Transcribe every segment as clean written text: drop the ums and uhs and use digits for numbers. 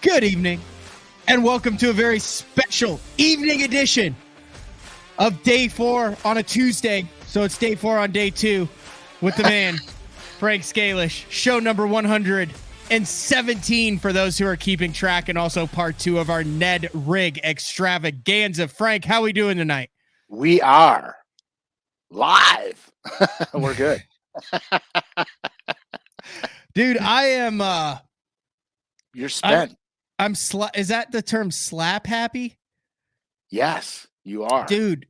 Good evening, and welcome to a very special evening edition of Day 4 on a Tuesday. So it's Day 4 on Day 2 with the man, Frank Scalish. Show number 117 for those who are keeping track, and also part 2 of our Ned Rig extravaganza. Frank, how we doing tonight? We are live. We're good. Dude, I am You're spent. Is that the term slap happy? Yes, you are. Dude,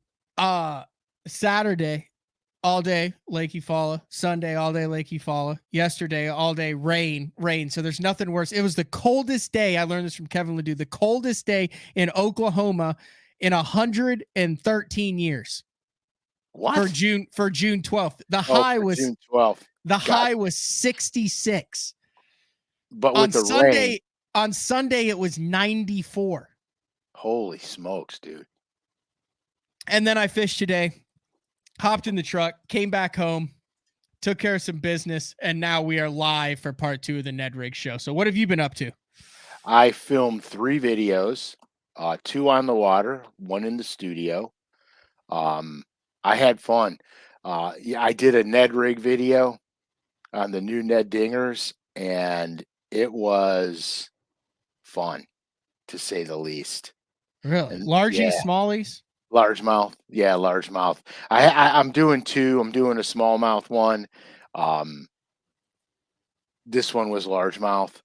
Saturday all day Lake Eufaula, Sunday all day Lake Eufaula, yesterday all day rain. So there's nothing worse. It was the coldest day. I learned this from Kevin Ledoux. The coldest day in Oklahoma in 113 years. What? For June 12th. The high was June 12th. The high was 66. But with the rain. On Sunday it was 94. Holy smokes, dude. And then I fished today, hopped in the truck, came back home, took care of some business, and now we are live for part 2 of the Ned Rig show. So what have you been up to? I filmed 3 videos, 2 on the water, 1 in the studio. I had fun. I did a Ned Rig video on the new Ned Dingers, and it was fun, to say the least. Really? And, Largies, smallies? Largemouth. Yeah, largemouth. I'm doing 2. I'm doing a smallmouth one. This one was largemouth.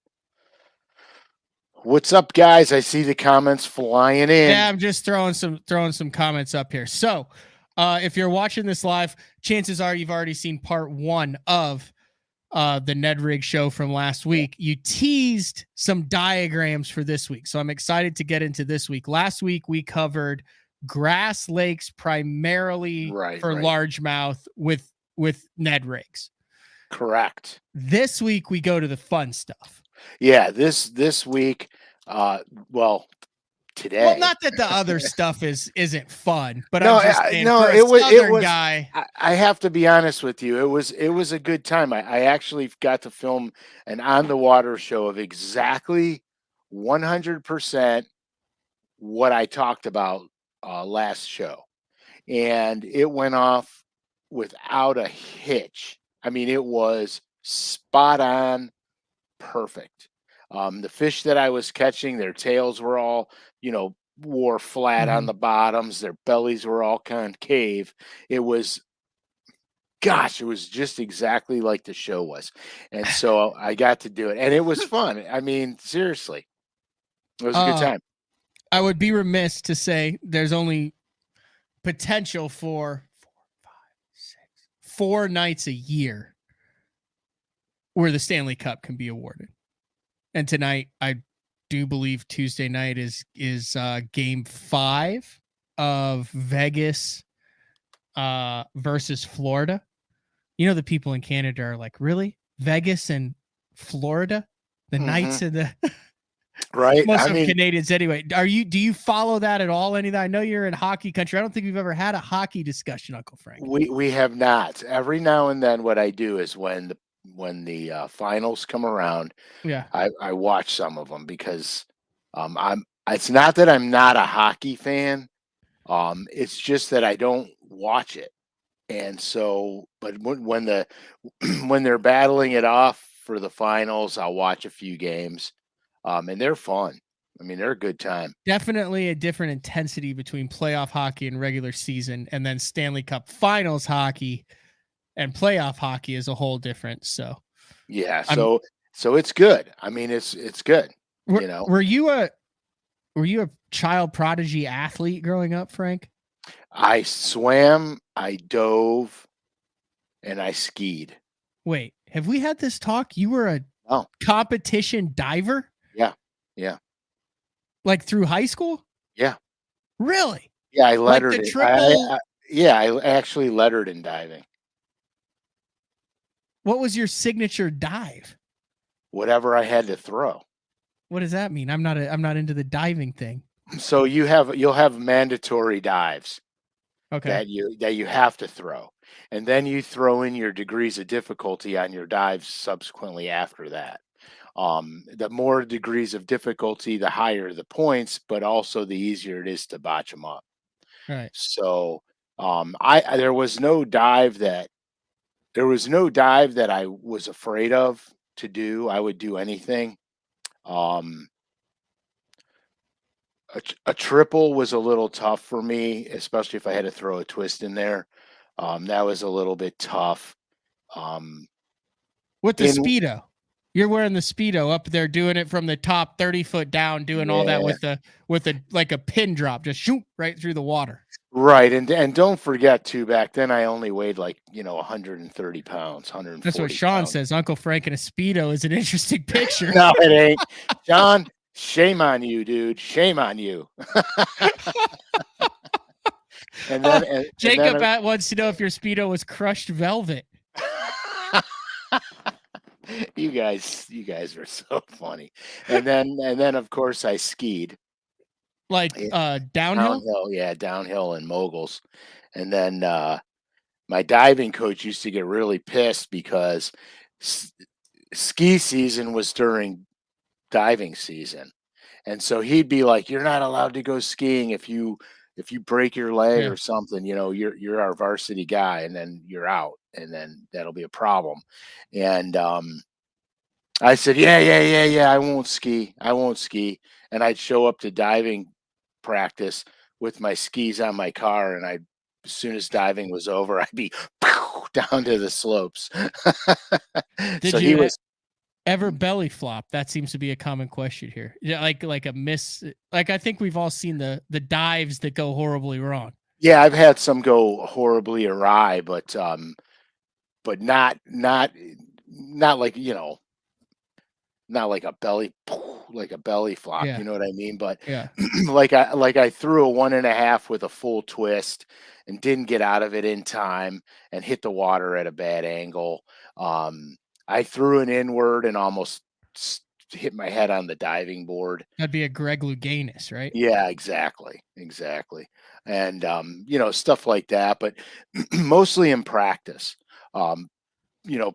What's up, guys? I see the comments flying in. Yeah, I'm just throwing some comments up here. So, if you're watching this live, chances are you've already seen part 1 of the Ned Rig show from last week. You teased some diagrams for this week, so I'm excited to get into this week. Last week we covered grass lakes primarily for largemouth with Ned Rigs. Correct. This week we go to the fun stuff. Yeah, this week, today. Well, not that the other stuff isn't fun, but no, I'm just saying, it was. Guy. I have to be honest with you. It was a good time. I actually got to film an on the water show of exactly 100% what I talked about last show, and it went off without a hitch. I mean, it was spot on, perfect. The fish that I was catching, their tails were all, wore flat on the bottoms. Their bellies were all concave. It was just exactly like the show was. And so I got to do it, and it was fun. I mean, seriously, it was a good time. I would be remiss to say there's only potential for 4 nights a year where the Stanley Cup can be awarded. And tonight, I do believe Tuesday night is game 5 of Vegas versus Florida. You know, the people in Canada are like, really? Vegas and Florida? The Knights of the right. Most of Canadians anyway. Do you follow that at all? Anything? I know you're in hockey country. I don't think we've ever had a hockey discussion, Uncle Frank. We have not. Every now and then what I do is when the finals come around, I watch some of them because it's not that I'm not a hockey fan. It's just that I don't watch it. And so, but when they're battling it off for the finals, I'll watch a few games. And they're fun. I mean, they're a good time. Definitely a different intensity between playoff hockey and regular season, and then Stanley Cup Finals hockey and playoff hockey is a whole different. So, yeah. So it's good. I mean, it's good. Were you a child prodigy athlete growing up, Frank? I swam, I dove, and I skied. Wait, have we had this talk? You were a competition diver? Yeah. Like through high school? Yeah. Really? Yeah, I lettered like the triple. I actually lettered in diving. What was your signature dive? Whatever I had to throw. What does that mean? I'm not into the diving thing. So you'll have mandatory dives. Okay. That you have to throw. And then you throw in your degrees of difficulty on your dives subsequently after that. The more degrees of difficulty, the higher the points, but also the easier it is to botch them up. Right. So I there was no dive that I was afraid of to do. I would do anything. Um, a triple was a little tough for me, especially if I had to throw a twist in there. That was a little bit tough. Um, With the in Speedo. You're wearing the Speedo up there doing it from the top 30 foot down, doing all that Yeah, with a like a pin drop, just shoot right through the water. right. And don't forget too, back then I only weighed like 130 pounds, That's what 140 Sean pounds. says. Uncle Frank in a Speedo is an interesting picture. No, it ain't. John, shame on you, dude. Shame on you. And then and then Jacob wants to know if your Speedo was crushed velvet. you guys are so funny. And then of course I skied. Like Yeah, downhill? downhill, yeah, downhill and moguls. And then my diving coach used to get really pissed because s- ski season was during diving season. And so he'd be like, "You're not allowed to go skiing if you break your leg Yeah. or something, you're our varsity guy, and then you're out, and then that'll be a problem." And I said, "Yeah, yeah, yeah, yeah. I won't ski. I won't ski." And I'd show up to diving practice with my skis on my car, and as soon as diving was over, I'd be down to the slopes. Did So he you was. ever belly flop? That seems to be a common question here. Yeah, like a miss. Like I think we've all seen the dives that go horribly wrong. Yeah, I've had some go horribly awry, but not like, not like a belly flop, Yeah, you know what I mean? But yeah. like I threw a 1.5 with a full twist and didn't get out of it in time and hit the water at a bad angle. Um, I threw an inward and almost s hit my head on the diving board. That'd be a Greg Louganis, right? Yeah, exactly, exactly. And, stuff like that, but mostly in practice. Um,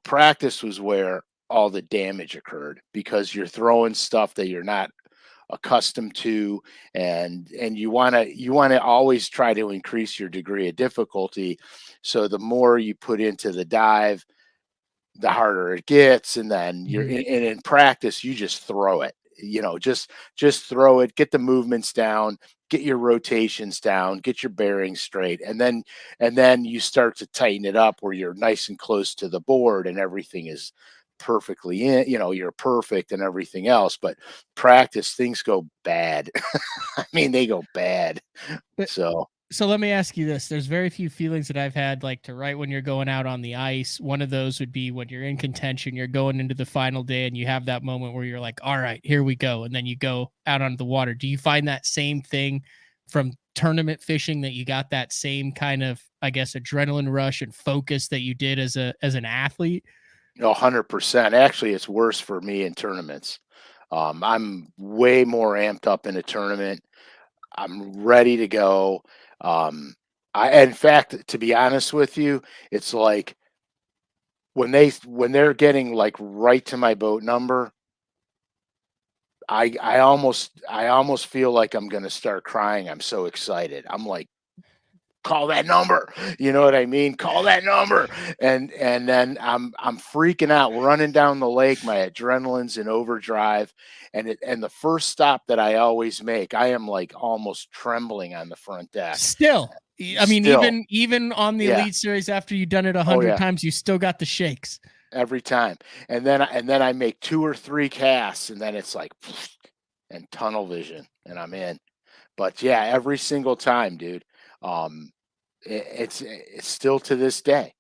practice was where all the damage occurred because you're throwing stuff that you're not accustomed to, and you want to always try to increase your degree of difficulty. So the more you put into the dive, the harder it gets, and then Mhm. in practice you just throw it, just throw it, get the movements down, get your rotations down, get your bearings straight, and then you start to tighten it up where you're nice and close to the board and everything is perfectly in, you're perfect and everything else. But practice, things go bad. I mean, they go bad. But So so let me ask you this. There's very few feelings that I've had like to right when you're going out on the ice. One of those would be when you're in contention, you're going into the final day and you have that moment where you're like, all right, here we go. And then you go out onto the water. Do you find that same thing from tournament fishing that you got that same kind of, I guess, adrenaline rush and focus that you did as an athlete? 100%. Actually, it's worse for me in tournaments. I'm way more amped up in a tournament. I'm ready to go. In fact, to be honest with you, it's like when they're getting like right to my boat number, I almost feel like I'm gonna start crying. I'm so excited. I'm like, call that number. You know what I mean? Call that number. And then I'm freaking out, running down the lake. My adrenaline's in overdrive. And the first stop that I always make, I am like almost trembling on the front deck. Still, I mean, Still. even on the Yeah. Elite Series, after you've done it a Oh hundred yeah. times, you still got the shakes. Every time. And then I make two or three casts, and then it's like and tunnel vision, and I'm in. But yeah, every single time, dude. Um, it's still to this day.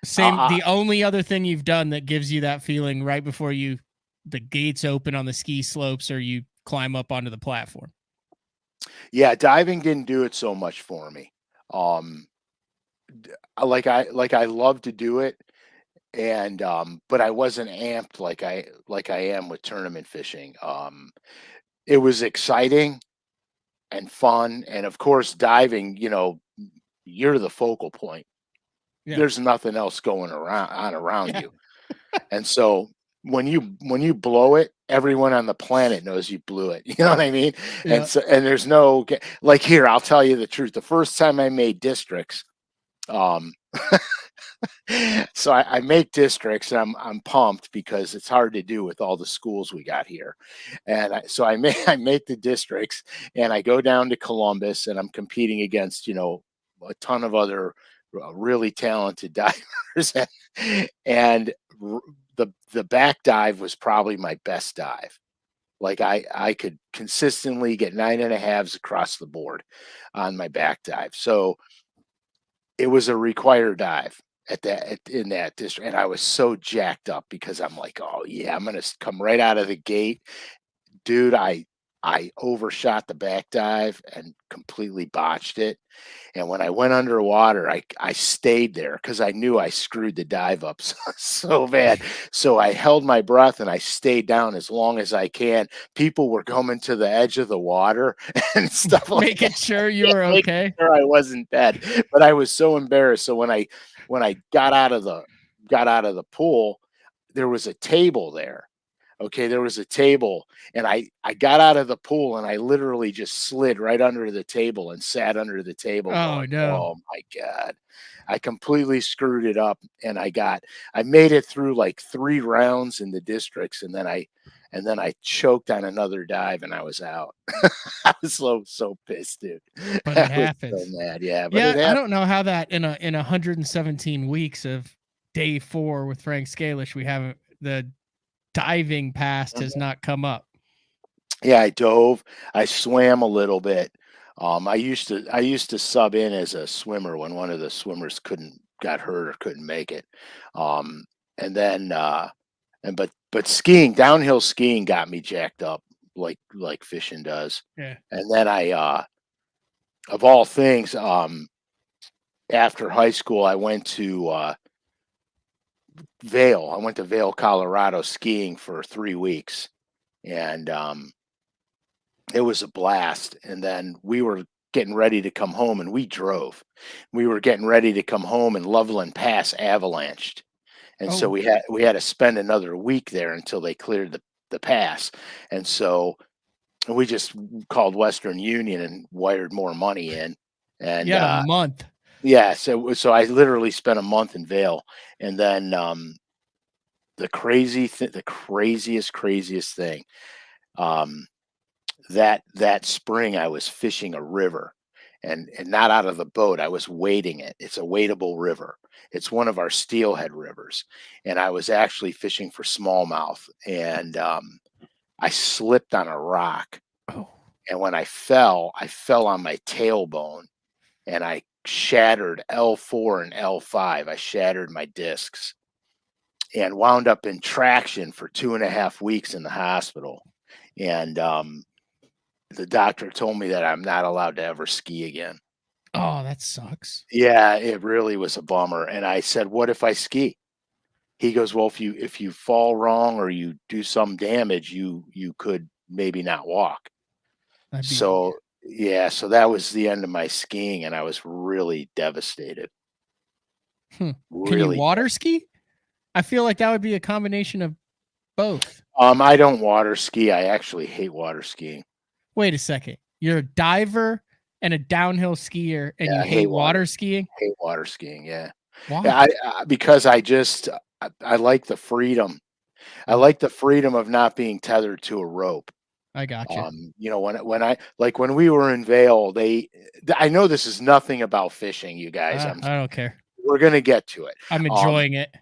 Same. I, The only other thing you've done that gives you that feeling right before the gates open on the ski slopes or you climb up onto the platform. yeah, diving didn't do it so much for me. Um, like I love to do it, and but I wasn't amped like I am with tournament fishing. It was exciting and fun, and of course, diving. You're the focal point. Yeah. There's nothing else going around Yeah. you, and so. when you blow it, everyone on the planet knows you blew it. You know what I mean? And Yeah. so and there's no like here, I'll tell you the truth. The first time I made districts, um so I make districts and I'm pumped because it's hard to do with all the schools we got here. And so I make I make the districts and I go down to Columbus and I'm competing against, a ton of other really talented divers and the back dive was probably my best dive. Like I could consistently get 9.5s across the board on my back dive. So it was a required dive in that district, and I was so jacked up because I'm like, "Oh, yeah, I'm gonna come right out of the gate." Dude, I overshot the back dive and completely botched it, and when I went underwater, I stayed there because I knew I screwed the dive up so bad. So I held my breath and I stayed down as long as I can. People were coming to the edge of the water and stuff like Making that. sure you Yeah, were making okay. sure I wasn't dead, but I was so embarrassed. So when I got out of the pool, there was a table there. Okay, there was a table, and I got out of the pool, and I literally just slid right under the table and sat under the table Oh going, no. "Oh my god." I completely screwed it up, and I made it through, like, 3 rounds in the districts, and then I choked on another dive, and I was out. I was so pissed, dude. But I it was so happens. mad, yeah, but it Yeah, I don't happened. know how that in 117 weeks of day 4 with Frank Scalish, we haven't the diving past has Mhm. not come up. Yeah, I dove, I swam a little bit. I used to sub in as a swimmer when one of the swimmers couldn't got hurt or couldn't make it. Um, and then and but skiing, downhill skiing got me jacked up like fishing does. Yeah. And then of all things, after high school, I went to Vail. I went to Vail, Colorado skiing for 3 weeks. And it was a blast, and then we were getting ready to come home, and we drove. We were getting ready to come home, and Loveland Pass avalanched, and so Oh, we had to spend another week there until they cleared the pass, and so we just called Western Union and wired more money in, you and, had a month. yeah, so I literally spent a month in Vail, and then, the craziest thing, um that spring I was fishing a river and not out of the boat. I was wading it. It's a wadable river. It's one of our steelhead rivers. And I was actually fishing for smallmouth and I slipped on a rock. Oh, And when I fell on my tailbone and I shattered L4 and L5. I shattered my discs and wound up in traction for 2.5 weeks in the hospital. And the doctor told me that I'm not allowed to ever ski again. oh, that sucks. Yeah, it really was a bummer, and I said, "What if I ski?" He goes, "Well, if you fall wrong or you do some damage, you could maybe not walk." That'd be So, yeah, so that was the end of my skiing, and I was really devastated. hmm. Can you Really. water ski? I feel like that would be a combination of both. I don't water ski. I actually hate water skiing. Wait a second. You're a diver and a downhill skier and Yeah, you I hate hate water water skiing? hate water skiing, yeah. Yeah, Why? because I just I like the freedom. I Oh, like the freedom of not being tethered to a rope. I gotcha. When we were in Vail, I know this is nothing about fishing, you guys. I don't care. We're gonna get to it. I'm Um, enjoying it.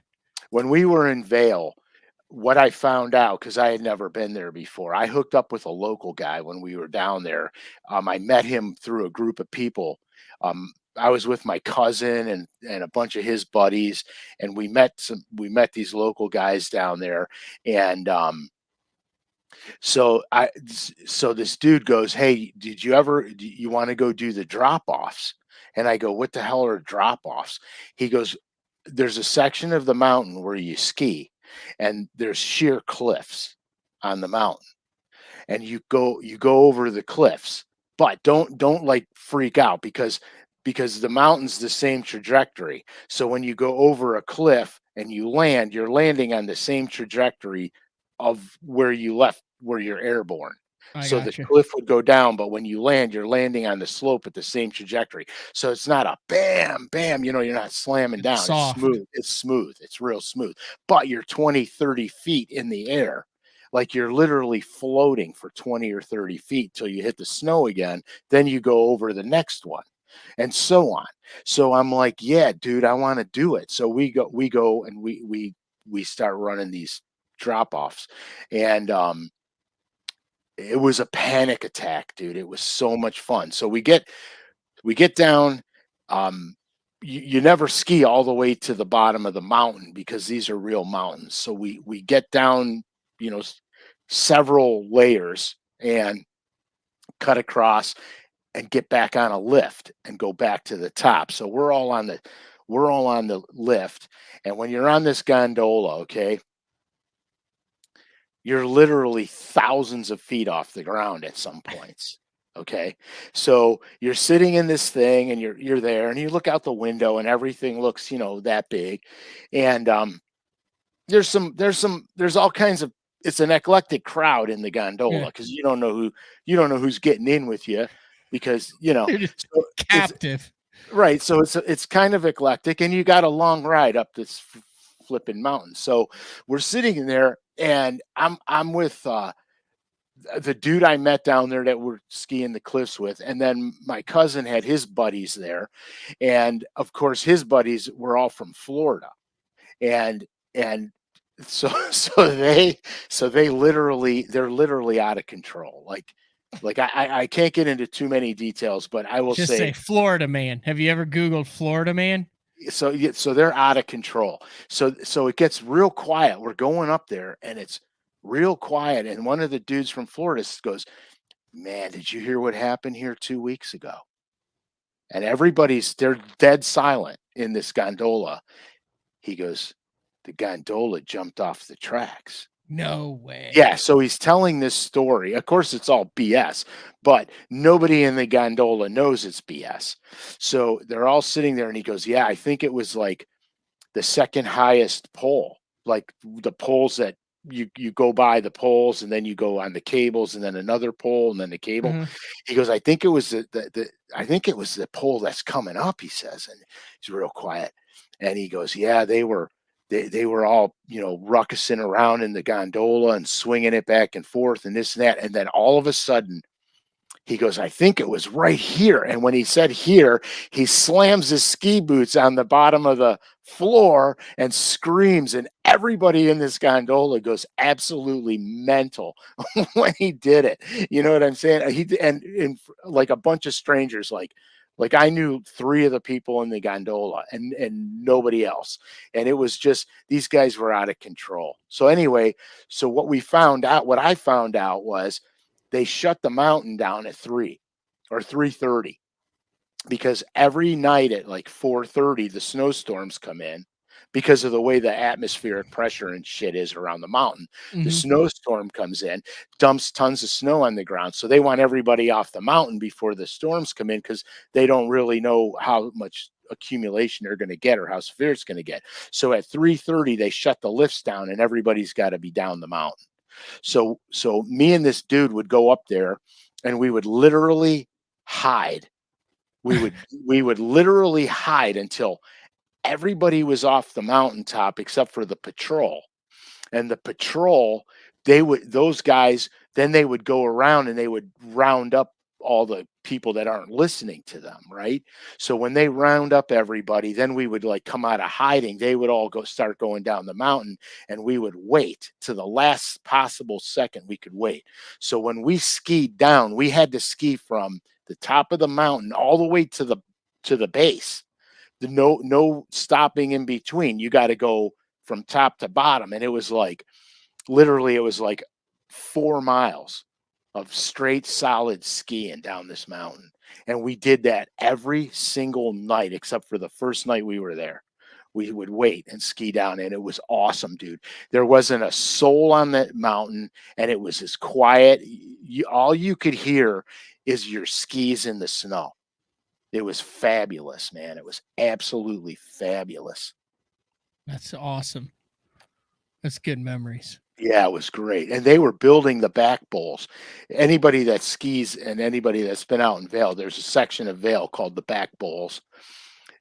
when we were in Vail, what I found out because I had never been there before, I hooked up with a local guy when we were down there. I met him through a group of people. I was with my cousin and a bunch of his buddies, and we met these local guys down there, and so this dude goes, "Hey, do you want to go do the drop offs?" And I go, "What the hell are drop offs?" He goes, "There's a section of the mountain where you ski, and there's sheer cliffs on the mountain, and you go over the cliffs, but don't like freak out because the mountain's the same trajectory. So when you go over a cliff." and you land, you're landing on the same trajectory of where you left, where you're airborne. I So the got you. cliff would go down, but when you land, you're landing on the slope at the same trajectory. So it's not a bam, bam, you're not slamming It's down. It's soft. smooth. It's smooth. It's real smooth. But you're 20, 30 feet in the air. Like you're literally floating for 20 or 30 feet till you hit the snow again. Then you go over the next one and so on. So I'm like, yeah, dude, I want to do it. So we go and we start running these drop offs. And it was a panic attack, dude. It was so much fun. So we get down. Um, you never ski all the way to the bottom of the mountain because these are real mountains. So we get down, you know, several layers and cut across and get back on a lift and go back to the top. So we're all on the lift. And when you're on this gondola, okay, you're literally thousands of feet off the ground at some points. Okay. So you're sitting in this thing and you're there and you look out the window and everything looks, that big. And there's all kinds of it's an eclectic crowd in the gondola Yeah. because you don't know who's getting in with you because They're just so it's captive. right. So it's kind of eclectic and you got a long ride up this flipping mountain. So we're sitting in there and I'm with the dude I met down there that we're skiing the cliffs with, and then my cousin had his buddies there, and of course his buddies were all from Florida, and and so they're literally out of control. Like I can't get into too many details, but I will Just say say Florida man. Have you ever Googled Florida man? so yeah, so they're out of control. So it gets real quiet. We're going up there and it's real quiet. And one of the dudes from Florida goes, "Man, did you hear what happened here 2 weeks ago?" And they're dead silent in this gondola. He goes, "The gondola jumped off the tracks." No way. Yeah, so he's telling this story. Of course, it's all BS, but nobody in the gondola knows it's BS. So they're all sitting there, and he goes, "Yeah, I think it was like the second highest pole, like the poles that you go by the poles, and then you go on the cables, and then another pole, and then the cable." Uh-huh. He goes, "I think it was the I think it was the pole that's coming up." He says, and he's real quiet, and he goes, "Yeah, they were all ruckusing around in the gondola and swinging it back and forth and this and that, and then all of a sudden." He goes, "I think it was right here." And when he said here, he slams his ski boots on the bottom of the floor and screams. And everybody in this gondola goes absolutely mental when he did it. You know what I'm saying? And like a bunch of strangers, like I knew three of the people in the gondola and nobody else. And it was just these guys were out of control. So anyway, so what I found out was they shut the mountain down at 3 or 3:30 because every night at like 4:30 the snowstorms come in because of the way the atmospheric pressure and shit is around the mountain. The Mhm. snowstorm comes in, dumps tons of snow on the ground. So they want everybody off the mountain before the storms come in because they don't really know how much accumulation they're going to get or how severe it's going to get. So at 3:30 they shut the lifts down and everybody's got to be down the mountain. So me and this dude would go up there and we would literally hide. We would literally hide until everybody was off the mountaintop except for the patrol. And the patrol, those guys, then they would go around and they would round up all the people that aren't listening to them, right? So when they round up everybody, then we would like come out of hiding. They would all start going down the mountain and we would wait to the last possible second we could wait. So when we skied down, we had to ski from the top of the mountain all the way to the base. No stopping in between. You got to go from top to bottom. And it was like literally it was like 4 miles of straight solid skiing down this mountain. And we did that every single night except for the first night we were there. We would wait and ski down, and it was awesome, dude. There wasn't a soul on that mountain, and it was as quiet. All you could hear is your skis in the snow. It was fabulous, man. It was absolutely fabulous. That's awesome. That's good memories. Yeah, it was great. And they were building the back bowls. Anybody that skis and anybody that's been out in Vail, there's a section of Vail called the back bowls.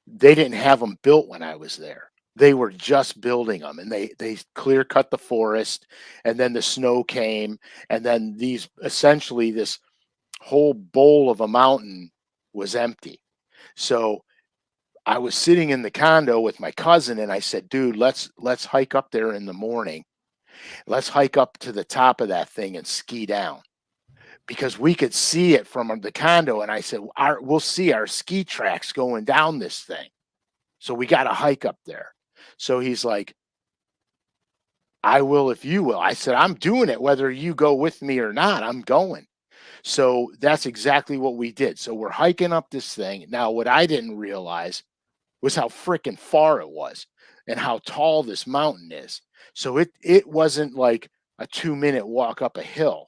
They didn't have them built when I was there. They were just building them, and they clear cut the forest, and then the snow came, and then these essentially this whole bowl of a mountain was empty. So I was sitting in the condo with my cousin, and I said, "Dude, let's hike up there in the morning. Let's hike up to the top of that thing and ski down." Because we could see it from the condo, and I said, "We'll see our ski tracks going down this thing. So we got to hike up there." So he's like, "I will if you will." I said, "I'm doing it whether you go with me or not. I'm going." So that's exactly what we did. So we're hiking up this thing. Now, what I didn't realize was how freaking far it was and how tall this mountain is. So it wasn't like a 2-minute walk up a hill.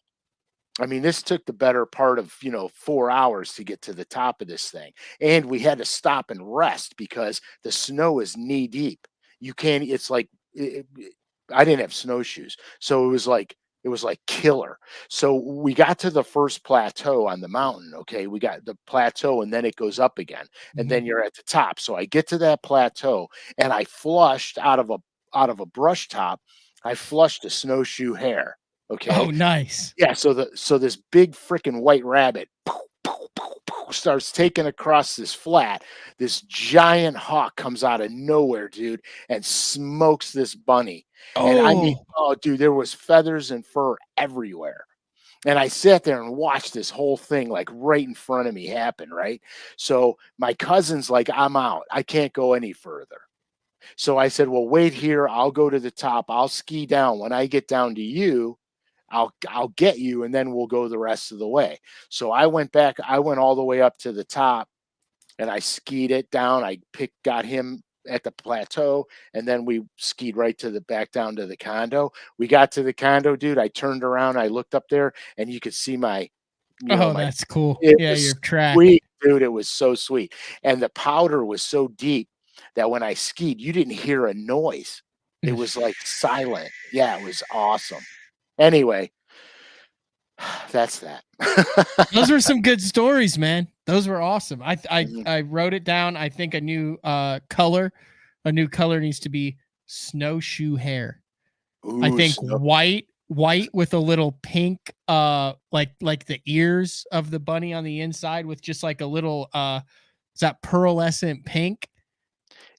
I mean, this took the better part of, 4 hours to get to the top of this thing. And we had to stop and rest because the snow is knee deep. You can't, it's like, I didn't have snowshoes. So it was like killer. So we got to the first plateau on the mountain. Okay. We got the plateau and then it goes up again. And Mhm. then you're at the top. So I get to that plateau and I flushed out of a brush top. I flushed a snowshoe hair. Okay. Oh, nice. Yeah, so this big freaking white rabbit starts taking across this flat. This giant hawk comes out of nowhere, dude, and smokes this bunny. And I mean, Oh, oh, dude, there was feathers and fur everywhere. And I sat there and watched this whole thing like right in front of me happen, right? So my cousin's like, "I'm out. I can't go any further." So I said, "Well, wait here. I'll go to the top. I'll ski down. When I get down to you, I'll get you and then we'll go the rest of the way." So I went all the way up to the top and I skied it down. Got him at the plateau and then we skied right to the back down to the condo. We got to the condo, dude. I turned around, I looked up there and you could see oh, my that's cool. it Yeah, was your track. sweet, dude. It was so sweet. And the powder was so deep that when I skied, you didn't hear a noise. It was like silent. Yeah, it was awesome. Anyway, that's that. Those were some good stories, man. Those were awesome. I I Mhm. I wrote it down. I think color, a new color needs to be snowshoe hair. I Ooh, think snow white with a little pink like the ears of the bunny on the inside with just like a little is that pearlescent pink?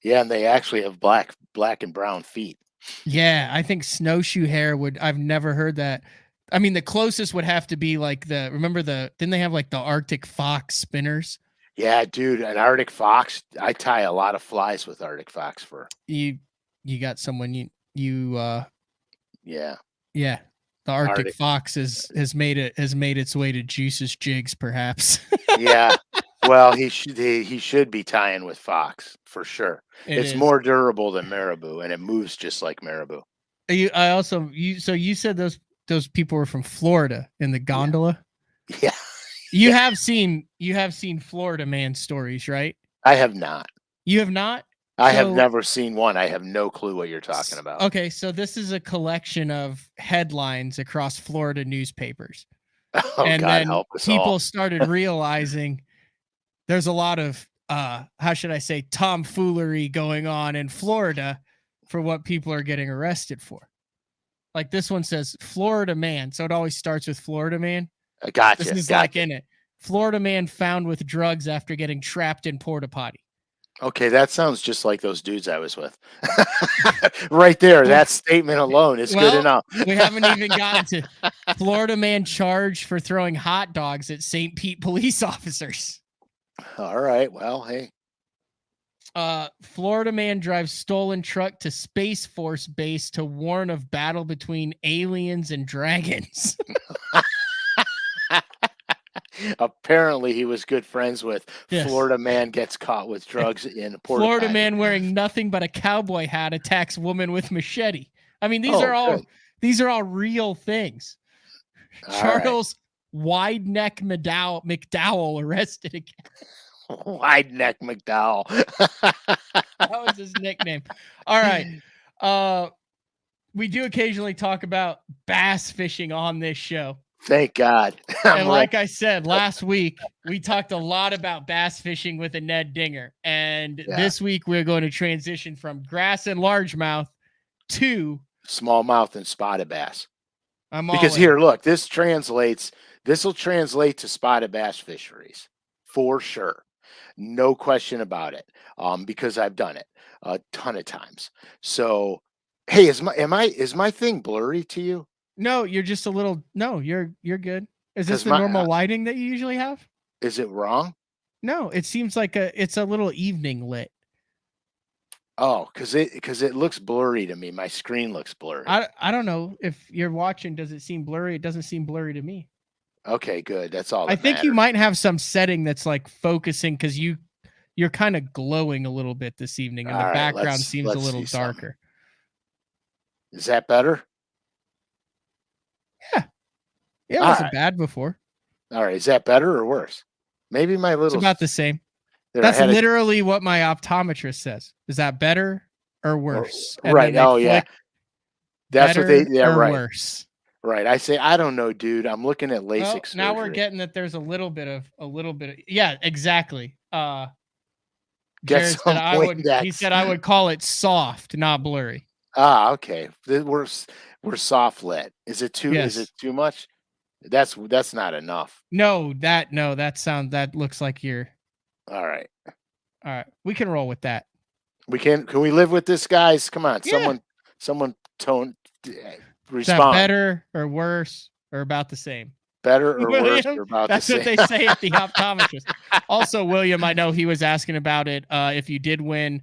yeah, and they actually have black and brown feet. Yeah, I think snowshoe hair would I've never heard that. I mean, the closest would have to be like remember didn't they have like the Arctic fox spinners? Yeah, dude, an Arctic fox, I tie a lot of flies with Arctic fox fur. You you got someone you Yeah, yeah. The Arctic Arctic. fox has made its way to Juice's jigs, perhaps. Yeah. Well, he should be tying with fox for sure. It It's is. more durable than marabou, and it moves just like marabou. I also you said those people were from Florida in the Yeah. gondola. Yeah. Yeah. You have seen Florida man stories, right? I have not. You have not? I have So never seen one. I have no clue what you're talking about. okay, so this is a collection of headlines across Florida newspapers. Oh, And God then help us all. people started realizing there's a lot of how should I say tomfoolery going on in Florida for what people are getting arrested for. Like this one says Florida man, so it always starts with Florida man. This is like Gotcha. in it. Florida man found with drugs after getting trapped in porta potty. Okay, that sounds just like those dudes I was with. Right there, Well, that statement alone is good well, enough. we haven't even gotten to Florida man charged for throwing hot dogs at St. Pete police officers. All right, well, hey. Florida man drives stolen truck to Space Force base to warn of battle between aliens and dragons. Apparently, he was good friends with Yes. Florida man gets caught with drugs in a porta Florida potty. man wearing nothing but a cowboy hat attacks woman with machete. I mean, Oh, good. these are all real things. All right. Charles Wide Neck McDowell arrested again. Wide neck McDowell. That was his nickname. All right. We do occasionally talk about bass fishing on this show. Thank God. And like I said last week, we talked a lot about bass fishing with a Ned Dinger. And this week we're going to transition from grass and largemouth to smallmouth and spotted bass. Because here, look, this will translate to spotted bass fisheries for sure. No question about it. Because I've done it a ton of times. So, hey, is my thing blurry to you? No, you're just a little. No, you're good. Is this the normal lighting that you usually have? Is it wrong? No, it seems like it's a little evening lit. Oh, because it looks blurry to me. My screen looks blurry. I don't know if you're watching. Does it seem blurry? It doesn't seem blurry to me. Okay, good. That's all. I think you might have some setting that's like focusing because you're kind of glowing a little bit this evening, and the background seems a little darker. Is that better? Yeah, it wasn't bad before. All right, is that better or worse? Maybe my little. It's about the same. That's literally what my optometrist says. Is that better or worse? Right. Oh yeah. That's what they. Yeah. Right. Worse. Right. I say, I don't know, dude. I'm looking at LASIK surgery. Now we're getting that there's a little bit of. Yeah, exactly. Jared said he said I would call it soft, not blurry. Okay. We're soft lit. Is it too? Yes. Is it too much? That's not enough. No, that looks like you're. All right. We can roll with that. Can we live with this, guys? Come on, yeah. Someone respond. Is that better or worse or about the same? Better or worse or about the same? That's what they say at the optometrist. Also, William, I know he was asking about it. If you did win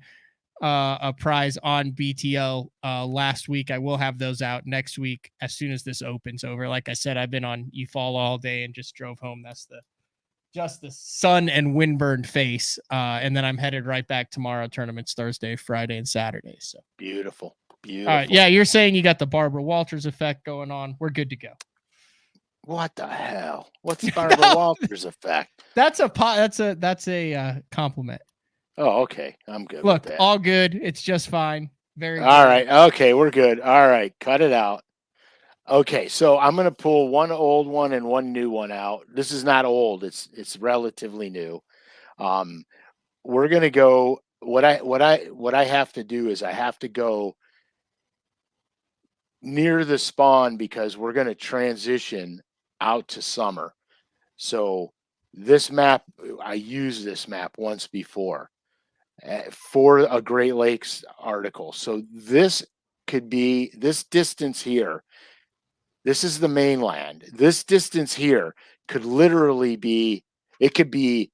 a prize on BTL last week, I will have those out next week as soon as this opens over. Like I said, I've been on UFall all day and just drove home. That's just the sun and windburned face. And then I'm headed right back tomorrow. Tournaments Thursday, Friday, and Saturday. So beautiful. All right. Yeah, you're saying you got the Barbara Walters effect going on. We're good to go. What the hell? What's the Barbara Walters effect? That's a compliment. Oh, okay. I'm good. Look, with that. All good. It's just fine. Very good. All right. Okay, we're good. All right. Cut it out. Okay, so I'm gonna pull one old one and one new one out. This is not old, it's relatively new. We're gonna go what I have to do is I have to go near the spawn because we're gonna transition out to summer. So this map, I used this map once before for a Great Lakes article. So this could be this distance here. This is the mainland. This distance here could literally be, it could be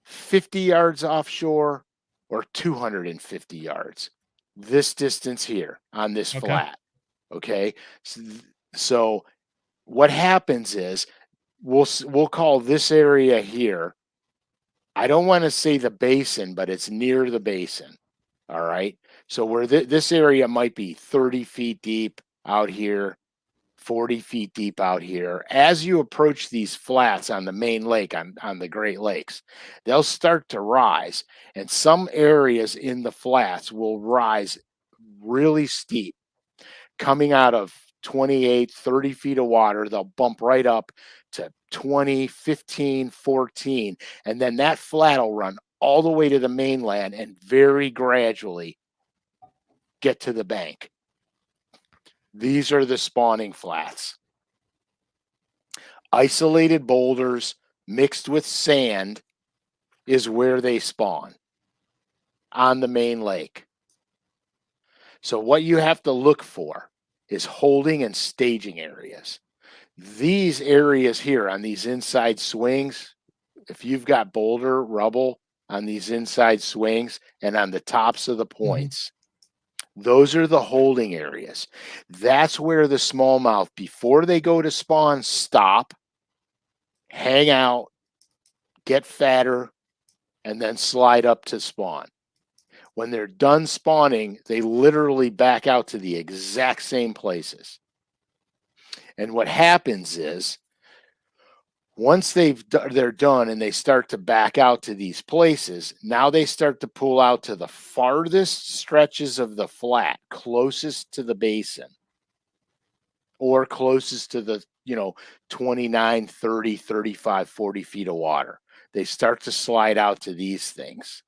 50 yards offshore or 250 yards. This distance here on this flat. Okay. So what happens is we'll call this area here. I don't want to say the basin, but it's near the basin. All right. So where this area might be 30 feet deep out here, 40 feet deep out here. As you approach these flats on the main lake, on the Great Lakes, they'll start to rise. And some areas in the flats will rise really steep. Coming out of 28, 30 feet of water, they'll bump right up to 20, 15, 14. And then that flat will run all the way to the mainland and very gradually get to the bank. These are the spawning flats. Isolated boulders mixed with sand is where they spawn on the main lake. So what you have to look for is holding and staging areas. These areas here on these inside swings, if you've got boulder, rubble on these inside swings and on the tops of the points, those are the holding areas. That's where the smallmouth, before they go to spawn, stop, hang out, get fatter, and then slide up to spawn. When they're done spawning, they literally back out to the exact same places. And what happens is Once they're done and they start to back out to these places, now they start to pull out to the farthest stretches of the flat closest to the basin or closest to the, 29, 30, 35, 40 feet of water. They start to slide out to these things.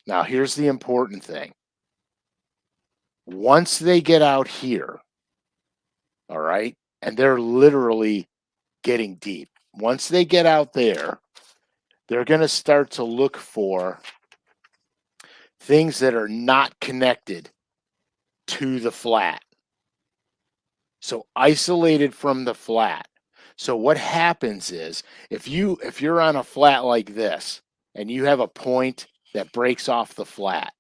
Now, here's the important thing. Once they get out here, all right, and they're literally getting deep. Once they get out there, they're going to start to look for things that are not connected to the flat. So isolated from the flat. So what happens is if you're on a flat like this and you have a point that breaks off the flat,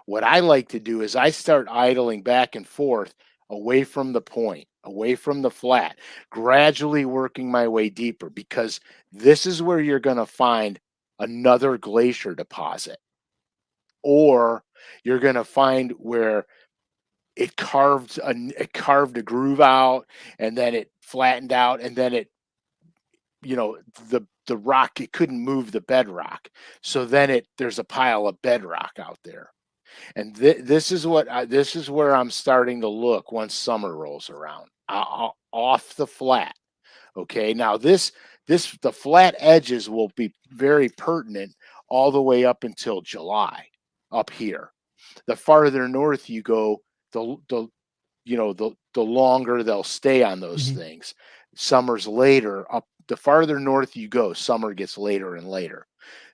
what I like to do is I start idling back and forth away from the point, away from the flat, gradually working my way deeper because this is where you're going to find another glacier deposit. Or you're going to find where it carved a groove out and then it flattened out and then it the rock, it couldn't move the bedrock, so then there's a pile of bedrock out there. And this is this is where I'm starting to look once summer rolls around, off the flat. Okay, now the flat edges will be very pertinent all the way up until July up here. The farther north you go, the the longer they'll stay on those things. Summer's later up. The farther north you go, summer gets later and later,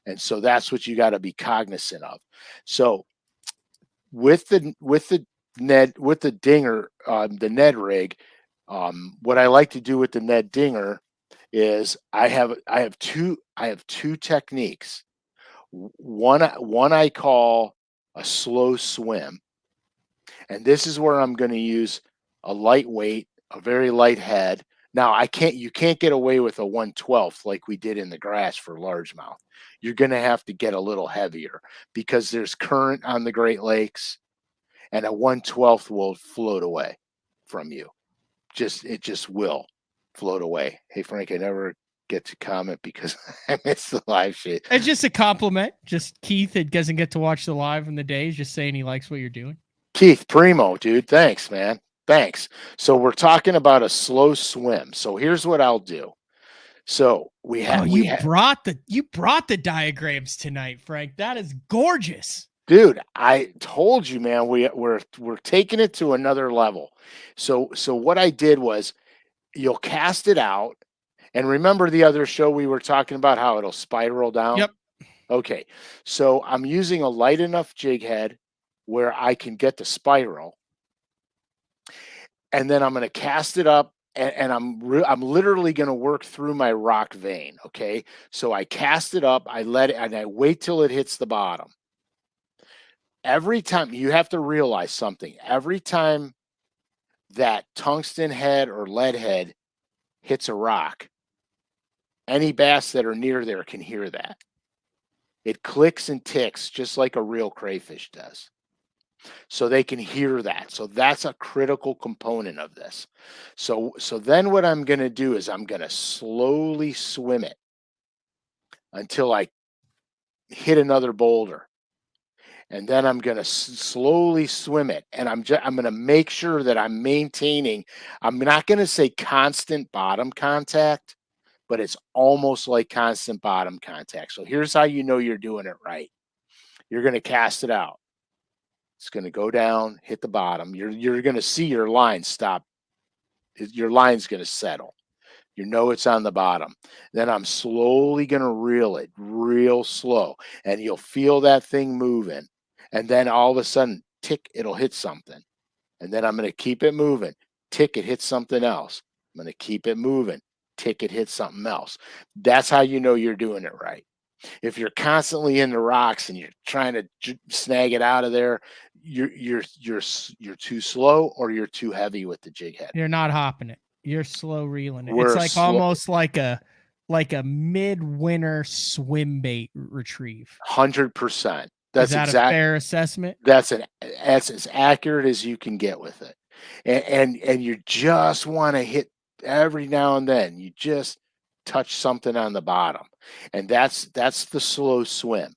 and so that's what you got to be cognizant of. So with the dinger, the Ned rig, what I like to do with the Ned dinger is I have two techniques. One I call a slow swim, and this is where I'm going to use a lightweight, a very light head. Now you can't get away with a 1/12 like we did in the grass for largemouth. You're going to have to get a little heavier because there's current on the Great Lakes, and a 1/12 will float away from you. It just will float away. Hey Frank, I never get to comment because I missed the live shit. It's just a compliment. Just Keith, it doesn't get to watch the live in the day. He's just saying he likes what you're doing. Keith, primo, dude. Thanks, man. Thanks. So we're talking about a slow swim. So here's what I'll do. So you brought the diagrams tonight, Frank. That is gorgeous. Dude, I told you, man, we're taking it to another level. So what I did was you'll cast it out. And remember the other show we were talking about how it'll spiral down? Yep. Okay. So I'm using a light enough jig head where I can get the spiral. And then I'm going to cast it up and I'm literally going to work through my rock vein, okay? So I cast it up, I let it and I wait till it hits the bottom. Every time you have to realize something. Every time that tungsten head or lead head hits a rock, any bass that are near there can hear that. It clicks and ticks just like a real crayfish does. So they can hear that. So that's a critical component of this. So then what I'm going to do is I'm going to slowly swim it until I hit another boulder. And then I'm going to slowly swim it. And I'm going to make sure that I'm maintaining, I'm not going to say constant bottom contact, but it's almost like constant bottom contact. So here's how you know you're doing it right. You're going to cast it out. It's going to go down, hit the bottom. You're going to see your line stop. Your line's going to settle. You know it's on the bottom. Then I'm slowly going to reel it real slow. And you'll feel that thing moving. And then all of a sudden, tick, it'll hit something. And then I'm going to keep it moving. Tick, it hits something else. I'm going to keep it moving. Tick, it hits something else. That's how you know you're doing it right. If you're constantly in the rocks and you're trying to snag it out of there, you're too slow or you're too heavy with the jig head. You're not hopping it. You're slow reeling it. It's like almost like a midwinter swim bait retrieve. 100%. Is that a fair assessment? That's as accurate as you can get with it. And you just want to hit every now and then. You just touch something on the bottom. And that's the slow swim.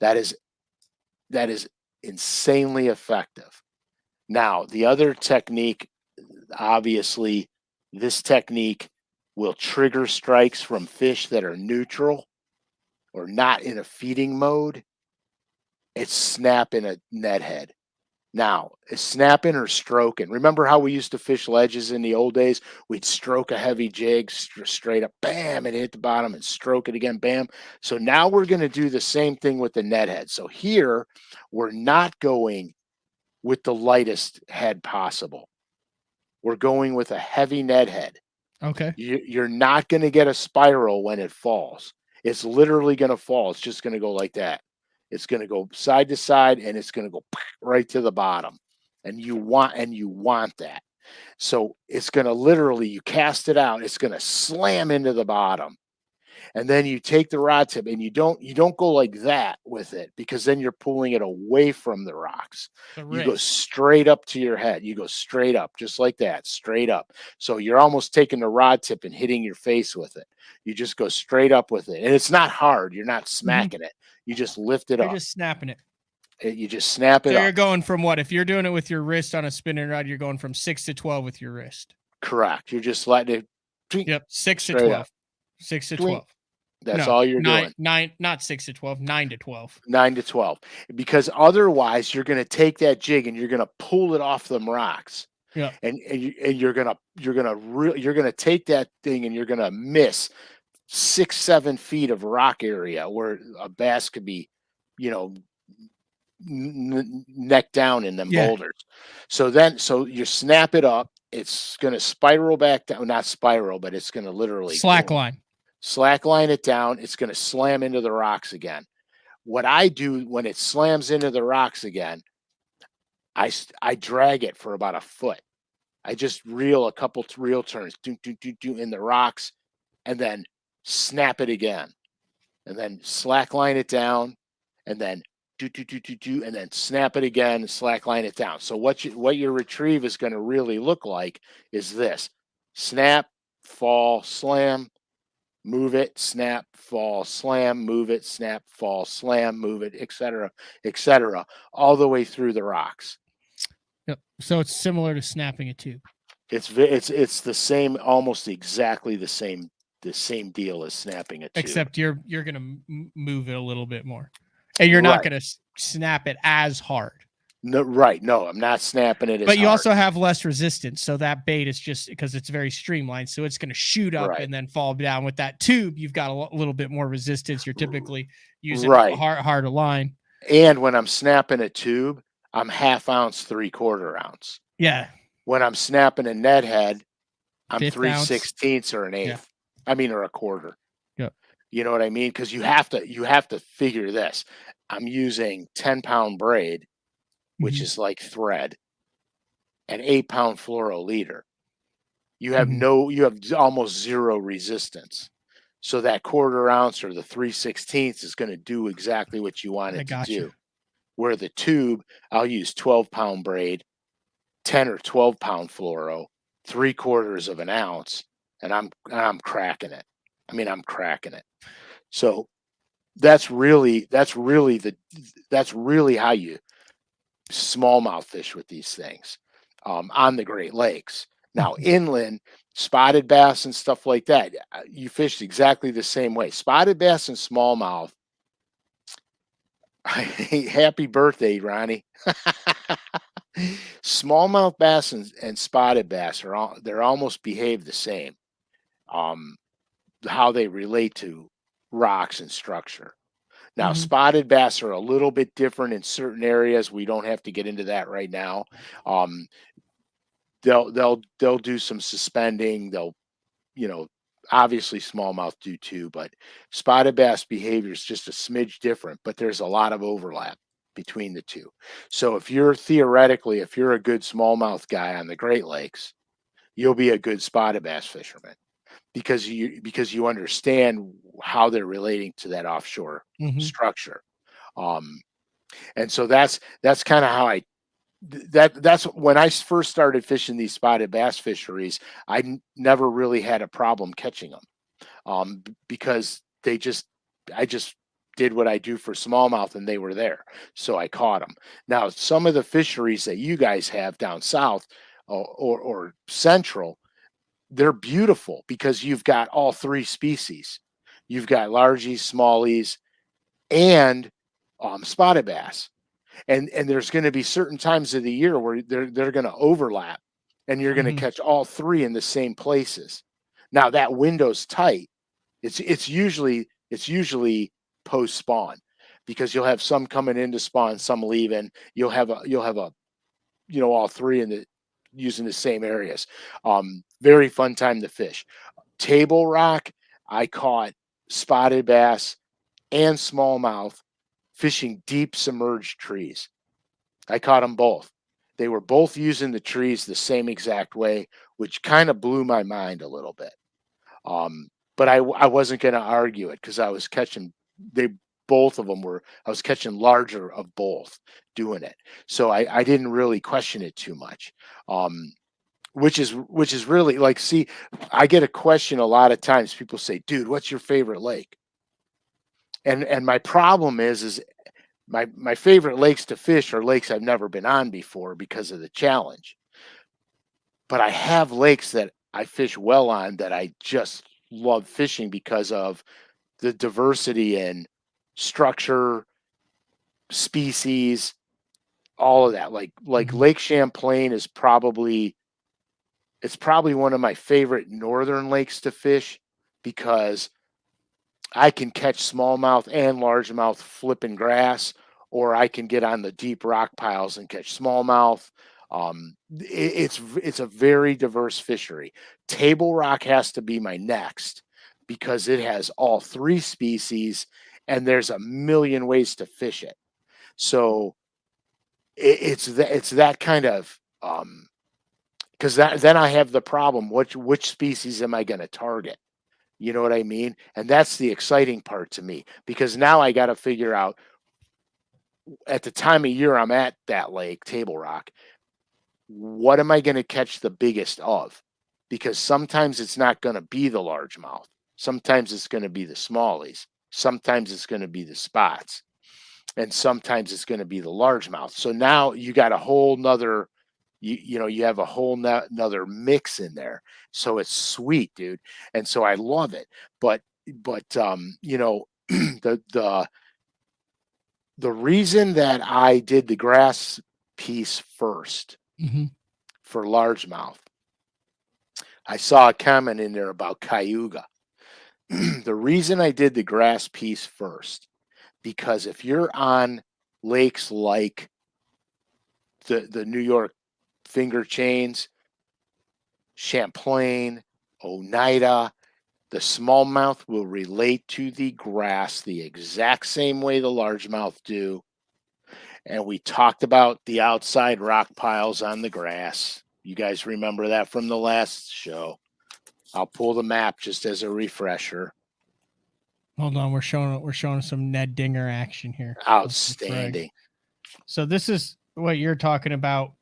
That is insanely effective. Now, the other technique, obviously, this technique will trigger strikes from fish that are neutral or not in a feeding mode. It's snapping a net head. Now, is snapping or stroking? Remember how we used to fish ledges in the old days? We'd stroke a heavy jig straight up, bam, and hit the bottom and stroke it again, bam. So now we're going to do the same thing with the net head. So here, we're not going with the lightest head possible. We're going with a heavy net head. Okay. You're not going to get a spiral when it falls. It's literally going to fall. It's just going to go like that. It's going to go side to side, and it's going to go right to the bottom. And you want that. So it's going to literally, you cast it out, it's going to slam into the bottom. And then you take the rod tip, and you don't go like that with it, because then you're pulling it away from the rocks. You go straight up to your head. You go straight up, just like that, straight up. So you're almost taking the rod tip and hitting your face with it. You just go straight up with it. And it's not hard. You're not smacking it. You just lift it up. You're just snapping it. You just snap it up. So you're going from what? If you're doing it with your wrist on a spinning rod, you're going from 6 to 12 with your wrist. Correct. You're just letting it. Yep. 6 to 12. 6 to 12. That's all you're doing. Not 6 to 12, 9 to 12. 9 to 12. Because otherwise you're going to take that jig and you're going to pull it off them rocks. Yeah. And you're going to take that thing and you're going to miss 6-7 feet of rock area where a bass could be, neck down in them boulders. So you snap it up. It's going to spiral back down, not spiral, but it's going to literally slack line it down. It's going to slam into the rocks again. What I do when it slams into the rocks again, I drag it for about a foot. I just reel a couple reel turns, do in the rocks, and then snap it again, and then slack line it down, and then do, and then snap it again and slack line it down. So what your retrieve is going to really look like is this: snap, fall, slam, move it, snap, fall, slam, move it, snap, fall, slam, move it, etc., all the way through the rocks. Yep. So it's similar to snapping a tube. It's the same, almost exactly the same deal as snapping a tube. Except you're going to move it a little bit more, and you're not going to snap it as hard. No, right. No, I'm not snapping it as But you hard. also have less resistance. So that bait is just because it's very streamlined. So it's going to shoot up and then fall down. With that tube, you've got a little bit more resistance. You're typically using a harder line. And when I'm snapping a tube, I'm 1/2 ounce, 3/4 ounce. Yeah. When I'm snapping a net head, I'm 3/16 or an eighth. Yeah. I mean, or a quarter. Yeah. You know what I mean? Because you have to figure this. I'm using 10-pound braid, which is like thread, an 8-pound fluoro leader. You have you have almost zero resistance. So that 1/4 ounce or the 3/16 is going to do exactly what you want it to do. Where the tube, I'll use 12-pound braid, 10 or 12-pound fluoro, 3/4 of an ounce, and I'm cracking it. I mean, I'm cracking it. So that's really how you smallmouth fish with these things on the Great Lakes. Now, inland, spotted bass and stuff like that, you fish exactly the same way. Spotted bass and smallmouth. Happy birthday, Ronnie. Smallmouth bass and spotted bass they're almost behave the same. How they relate to rocks and structure. Now, spotted bass are a little bit different in certain areas. We don't have to get into that right now. They'll do some suspending. They'll, obviously smallmouth do too, but spotted bass behavior is just a smidge different, but there's a lot of overlap between the two. So if you're a good smallmouth guy on the Great Lakes, you'll be a good spotted bass fisherman because you understand how they're relating to that offshore structure. And so that's kind of how that's when I first started fishing these spotted bass fisheries. I never really had a problem catching them. because I just did what I do for smallmouth and they were there. So I caught them. Now, some of the fisheries that you guys have down south or central, they're beautiful because you've got all three species. You've got largies, smallies, and spotted bass. And there's going to be certain times of the year where they're going to overlap, and you're going to Mhm. catch all three in the same places. Now that window's tight. It's usually post spawn because you'll have some coming into spawn, some leaving. You'll have a all three in the using the same areas. Very fun time to fish. Table Rock, I caught spotted bass and smallmouth fishing deep submerged trees. I caught them both. They were both using the trees the same exact way, which kind of blew my mind a little bit. Um, but I wasn't going to argue it because I was catching they both of them were I was catching larger of both doing it. So I didn't really question it too much. Um, which is really like, see, I get a question a lot of times. People say, "Dude, what's your favorite lake?" And my problem is my favorite lakes to fish are lakes I've never been on before because of the challenge. But I have lakes that I fish well on that I just love fishing because of the diversity in structure, species, all of that. Like Mhm. Lake Champlain is probably one of my favorite northern lakes to fish because I can catch smallmouth and largemouth flipping grass, or I can get on the deep rock piles and catch smallmouth. It's a very diverse fishery. Table Rock has to be my next because it has all three species, and there's a million ways to fish it. So it's that kind of because then I have the problem. Which species am I going to target? You know what I mean? And that's the exciting part to me because now I got to figure out at the time of year I'm at that lake, Table Rock, what am I going to catch the biggest of? Because sometimes it's not going to be the largemouth. Sometimes it's going to be the smallies. Sometimes it's going to be the spots. And sometimes it's going to be the largemouth. So now you got a whole nother, you have a whole nother mix in there. So it's sweet, dude. And so I love it. But the the reason that I did the grass piece first Mhm. for largemouth, I saw a comment in there about cayuga. The reason I did the grass piece first, because if you're on lakes like the New York finger chains, Champlain, Oneida, the smallmouth will relate to the grass the exact same way the largemouth do. And we talked about the outside rock piles on the grass. You guys remember that from the last show. I'll pull the map just as a refresher. Hold on, we're showing some Ned Dinger action here of some frags. Outstanding. So this is what you're talking about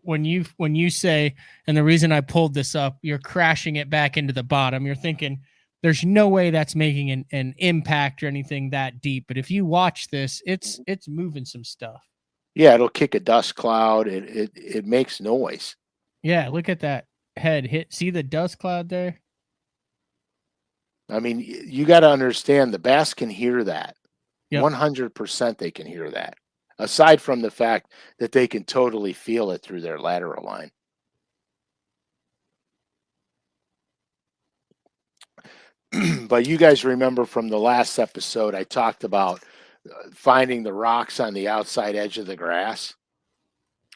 when you say, and the reason I pulled this up, you're crashing it back into the bottom. You're thinking there's no way that's making an impact or anything that deep. But if you watch this, it's moving some stuff. Yeah, it'll kick a dust cloud. It makes noise. Yeah, look at that head hit. See the dust cloud there? I mean, you got to understand the bass can hear that. Yep. 100% they can hear that. Aside from the fact that they can totally feel it through their lateral line. But you guys remember from the last episode, I talked about finding the rocks on the outside edge of the grass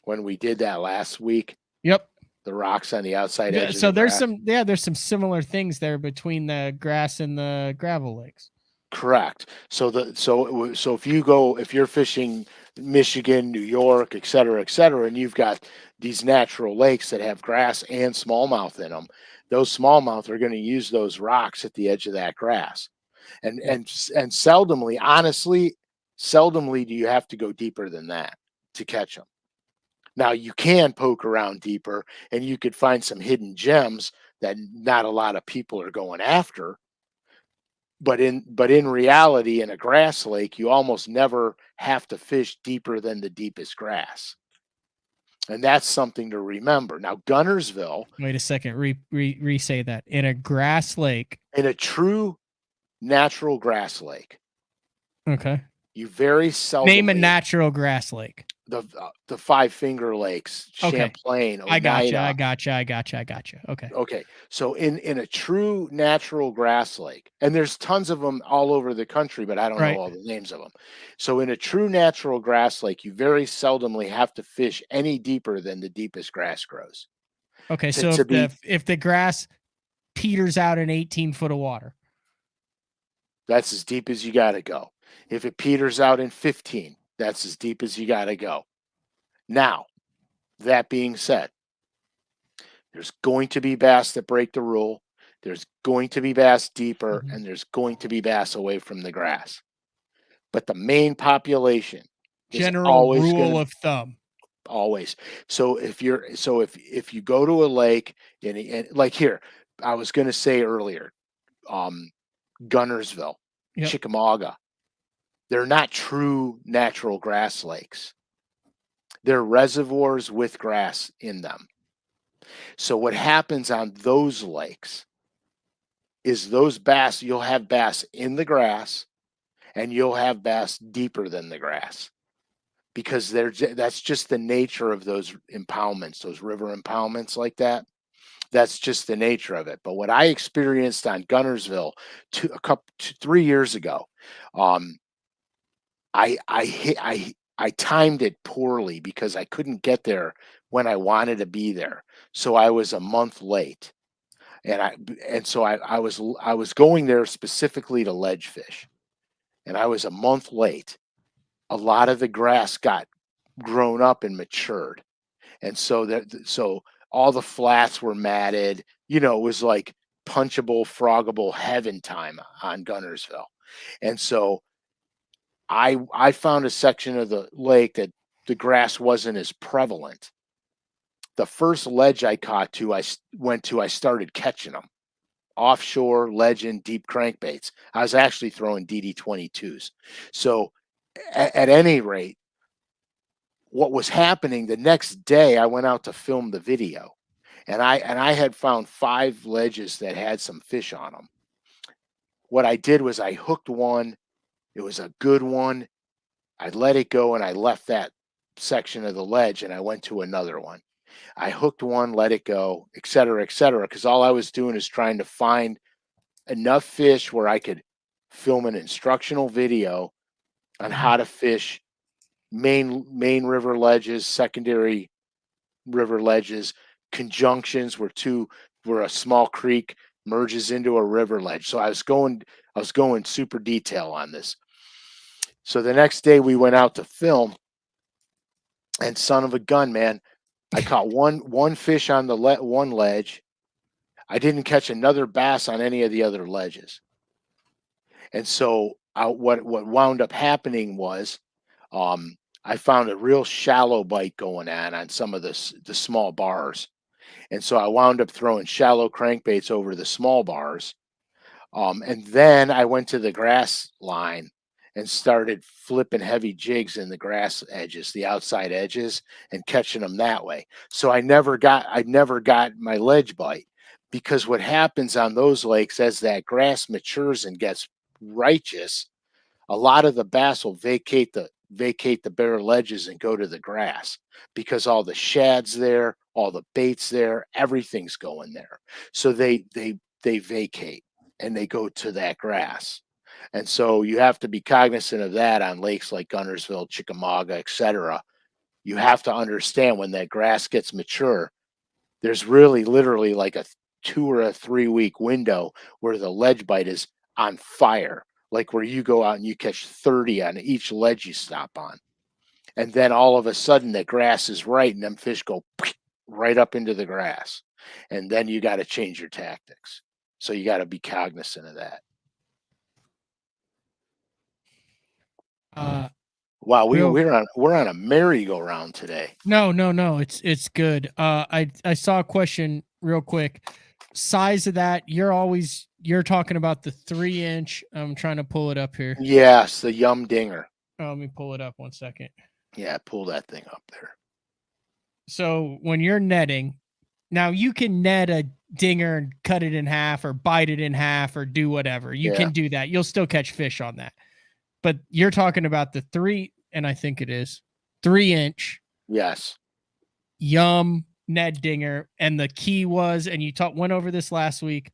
when we did that last week. Yep. The rocks on the outside edge of So the there's grass. some similar things there between the grass and the gravel lakes. Correct. So if you're fishing Michigan, New York, et cetera, and you've got these natural lakes that have grass and smallmouth in them, those smallmouth are going to use those rocks at the edge of that grass. And Yep. and and seldomly, honestly, seldomly do you have to go deeper than that to catch them. Now you can poke around deeper and you could find some hidden gems that not a lot of people are going after, but in reality, in a grass lake, you almost never have to fish deeper than the deepest grass. And that's something to remember. Now, Gunnersville, Wait a second. Re-say that. In a grass lake. in a true natural grass lake, Okay. you very seldomly Name a natural grass lake. The Five Finger Lakes, Okay. Champlain, I Oneida. gotcha. Okay. Okay. So in a true natural grass lake, and there's tons of them all over the country, but I don't know Right. all the names of them. So in a true natural grass lake, you very seldomly have to fish any deeper than the deepest grass grows. Okay. So if the grass peters out in 18 foot of water, that's as deep as you got to go. If it peters out in 15, that's as deep as you got to go. Now, that being said, there's going to be bass that break the rule. There's going to be bass deeper, and there's going to be bass away from the grass. But the main population is general always rule going of thumb. always. So if you go to a lake and like here, I was going to say earlier, Gunnersville, Yep. Chickamauga, they're not true natural grass lakes. They're reservoirs with grass in them. So what happens on those lakes is those bass, you'll have bass in the grass and you'll have bass deeper than the grass because that's just the nature of those impoundments, those river impoundments like that. That's just the nature of it. But what I experienced on Gunnersville 3 years ago, I timed it poorly because I couldn't get there when I wanted to be there. So I was a month late. And so I was going there specifically to ledge fish. And I was a month late. A lot of the grass got grown up and matured. And so all the flats were matted. You know, it was like punchable, froggable heaven time on Gunnersville. And so I found a section of the lake that the grass wasn't as prevalent. The first ledge I went to, I started catching them. Offshore, legend, deep crankbaits. I was actually throwing DD22s. So at any rate, what was happening the next day, I went out to film the video, and I had found 5 ledges that had some fish on them. What I did was I hooked one. It was a good one. I let it go and I left that section of the ledge and I went to another one. I hooked one, let it go, et cetera, because all I was doing is trying to find enough fish where I could film an instructional video on how to fish main river ledges, secondary river ledges, conjunctions where a small creek merges into a river ledge. So I was going super detail on this. So the next day we went out to film, and son of a gun, man, I caught one fish on the one ledge. I didn't catch another bass on any of the other ledges. And so what wound up happening was I found a real shallow bite going on some of the small bars. And so I wound up throwing shallow crankbaits over the small bars. And then I went to the grass line and started flipping heavy jigs in the grass edges, the outside edges, and catching them that way. So I never got my ledge bite, because what happens on those lakes as that grass matures and gets righteous, a lot of the bass will vacate the bare ledges and go to the grass because all the shad's there, all the bait's there, everything's going there. So they vacate and they go to that grass. And so you have to be cognizant of that on lakes like Gunnersville, Chickamauga, etc. You have to understand when that grass gets mature, there's really literally like a 2 or a 3 week window where the ledge bite is on fire, like where you go out and you catch 30 on each ledge you stop on. And then all of a sudden the grass is right and them fish go right up into the grass. And then you got to change your tactics. So you got to be cognizant of that. Wow, we're on a merry-go-round today. No, it's good. I saw a question real quick. Size of that, you're always you're talking about the 3-inch. I'm trying to pull it up here. Yes, the Yum Dinger. Oh, let me pull it up 1 second. Yeah, pull that thing up there. So when you're netting, now you can net a dinger and cut it in half or bite it in half or do whatever. You can do that. You'll still catch fish on that. But you're talking about the 3, and I think it is 3-inch. Yes. Yum Ned dinger. And the key was, and you went over this last week,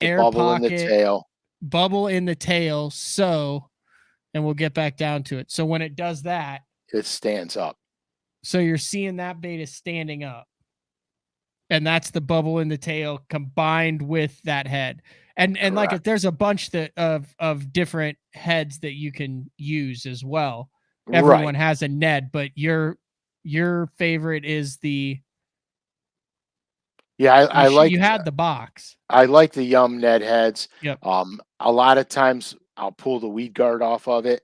The air bubble pocket, in the tail. Bubble in the tail. So, and we'll get back down to it. So when it does that, it stands up. So you're seeing that bait is standing up. And that's the bubble in the tail combined with that head. And like there's a bunch of different heads that you can use as well. Everyone has a Ned, but your favorite is the I like you had the box. I like the Yum Ned heads. Yep. A lot of times I'll pull the weed guard off of it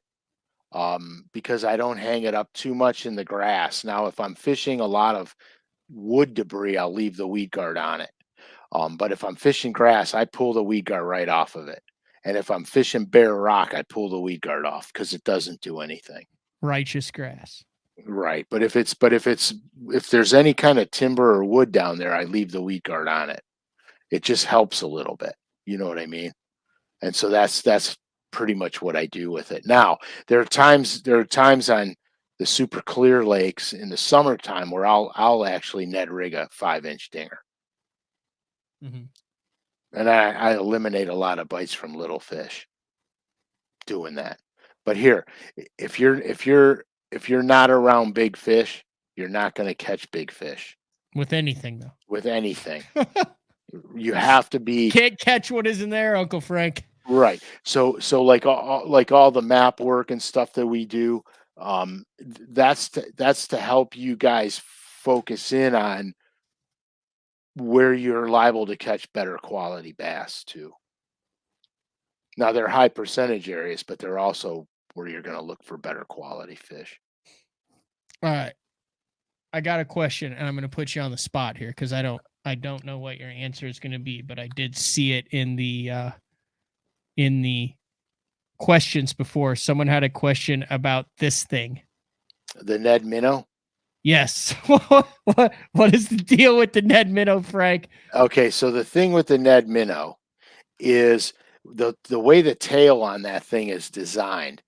because I don't hang it up too much in the grass. Now, if I'm fishing a lot of wood debris, I'll leave the weed guard on it. But if I'm fishing grass, I pull the weed guard right off of it. And if I'm fishing bare rock, I pull the weed guard off because it doesn't do anything. Righteous grass. Right. But if there's any kind of timber or wood down there, I leave the weed guard on it. It just helps a little bit. You know what I mean? And so that's pretty much what I do with it. Now, there are times on the super clear lakes in the summertime where I'll actually Ned rig a 5-inch dinger. Mm-hmm. And I eliminate a lot of bites from little fish doing that. But here, if you're not around big fish, you're not going to catch big fish. With anything, though. With anything. You have to be. Can't catch what isn't there, Uncle Frank. Right. So like all the map work and stuff that we do, that's to help you guys focus in on where you're liable to catch better quality bass too. Now they're high percentage areas, but they're also where you're going to look for better quality fish. All right. I got a question, and I'm going to put you on the spot here because I don't know what your answer is going to be, but I did see it in the questions before. Someone had a question about this thing. The Ned Minnow? Yes. What is the deal with the Ned Minnow, Frank? Okay, so the thing with the Ned Minnow is the way the tail on that thing is designed.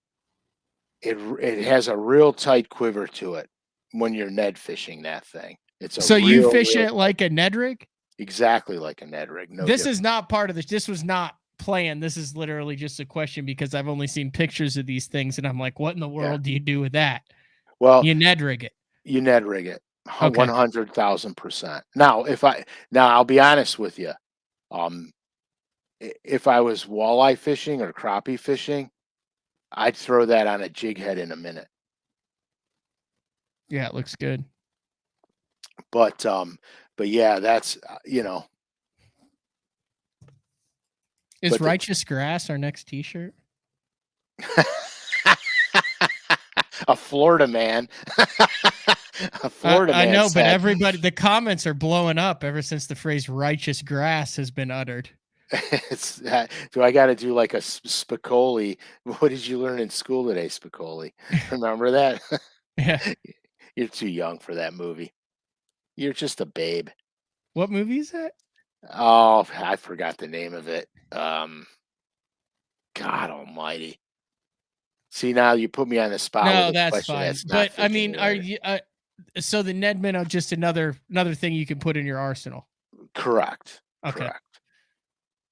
It has a real tight quiver to it when you're Ned fishing that thing. So you fish it like a Ned rig? Exactly like a Ned rig. No, this is not part of this. This was not planned. This is literally just a question because I've only seen pictures of these things, and I'm like, what in the world do you do with that? Well, you Ned rig it. You Ned rig it. 100,000%. Now, I'll be honest with you. If I was walleye fishing or crappie fishing, I'd throw that on a jig head in a minute. Yeah, it looks good. But yeah, that's Is Righteous Grass our next T-shirt? A Florida man. A Florida man. I know, but everybody, the comments are blowing up ever since the phrase "righteous grass" has been uttered. Do I got to do like a Spicoli? What did you learn in school today, Spicoli? Remember that? Yeah. You're too young for that movie. You're just a babe. What movie is that? Oh, I forgot the name of it. God almighty. See, now you put me on the spot. No, that's fine. But I mean, are you so the Ned Minnow just another thing you can put in your arsenal? Correct. Okay. Correct.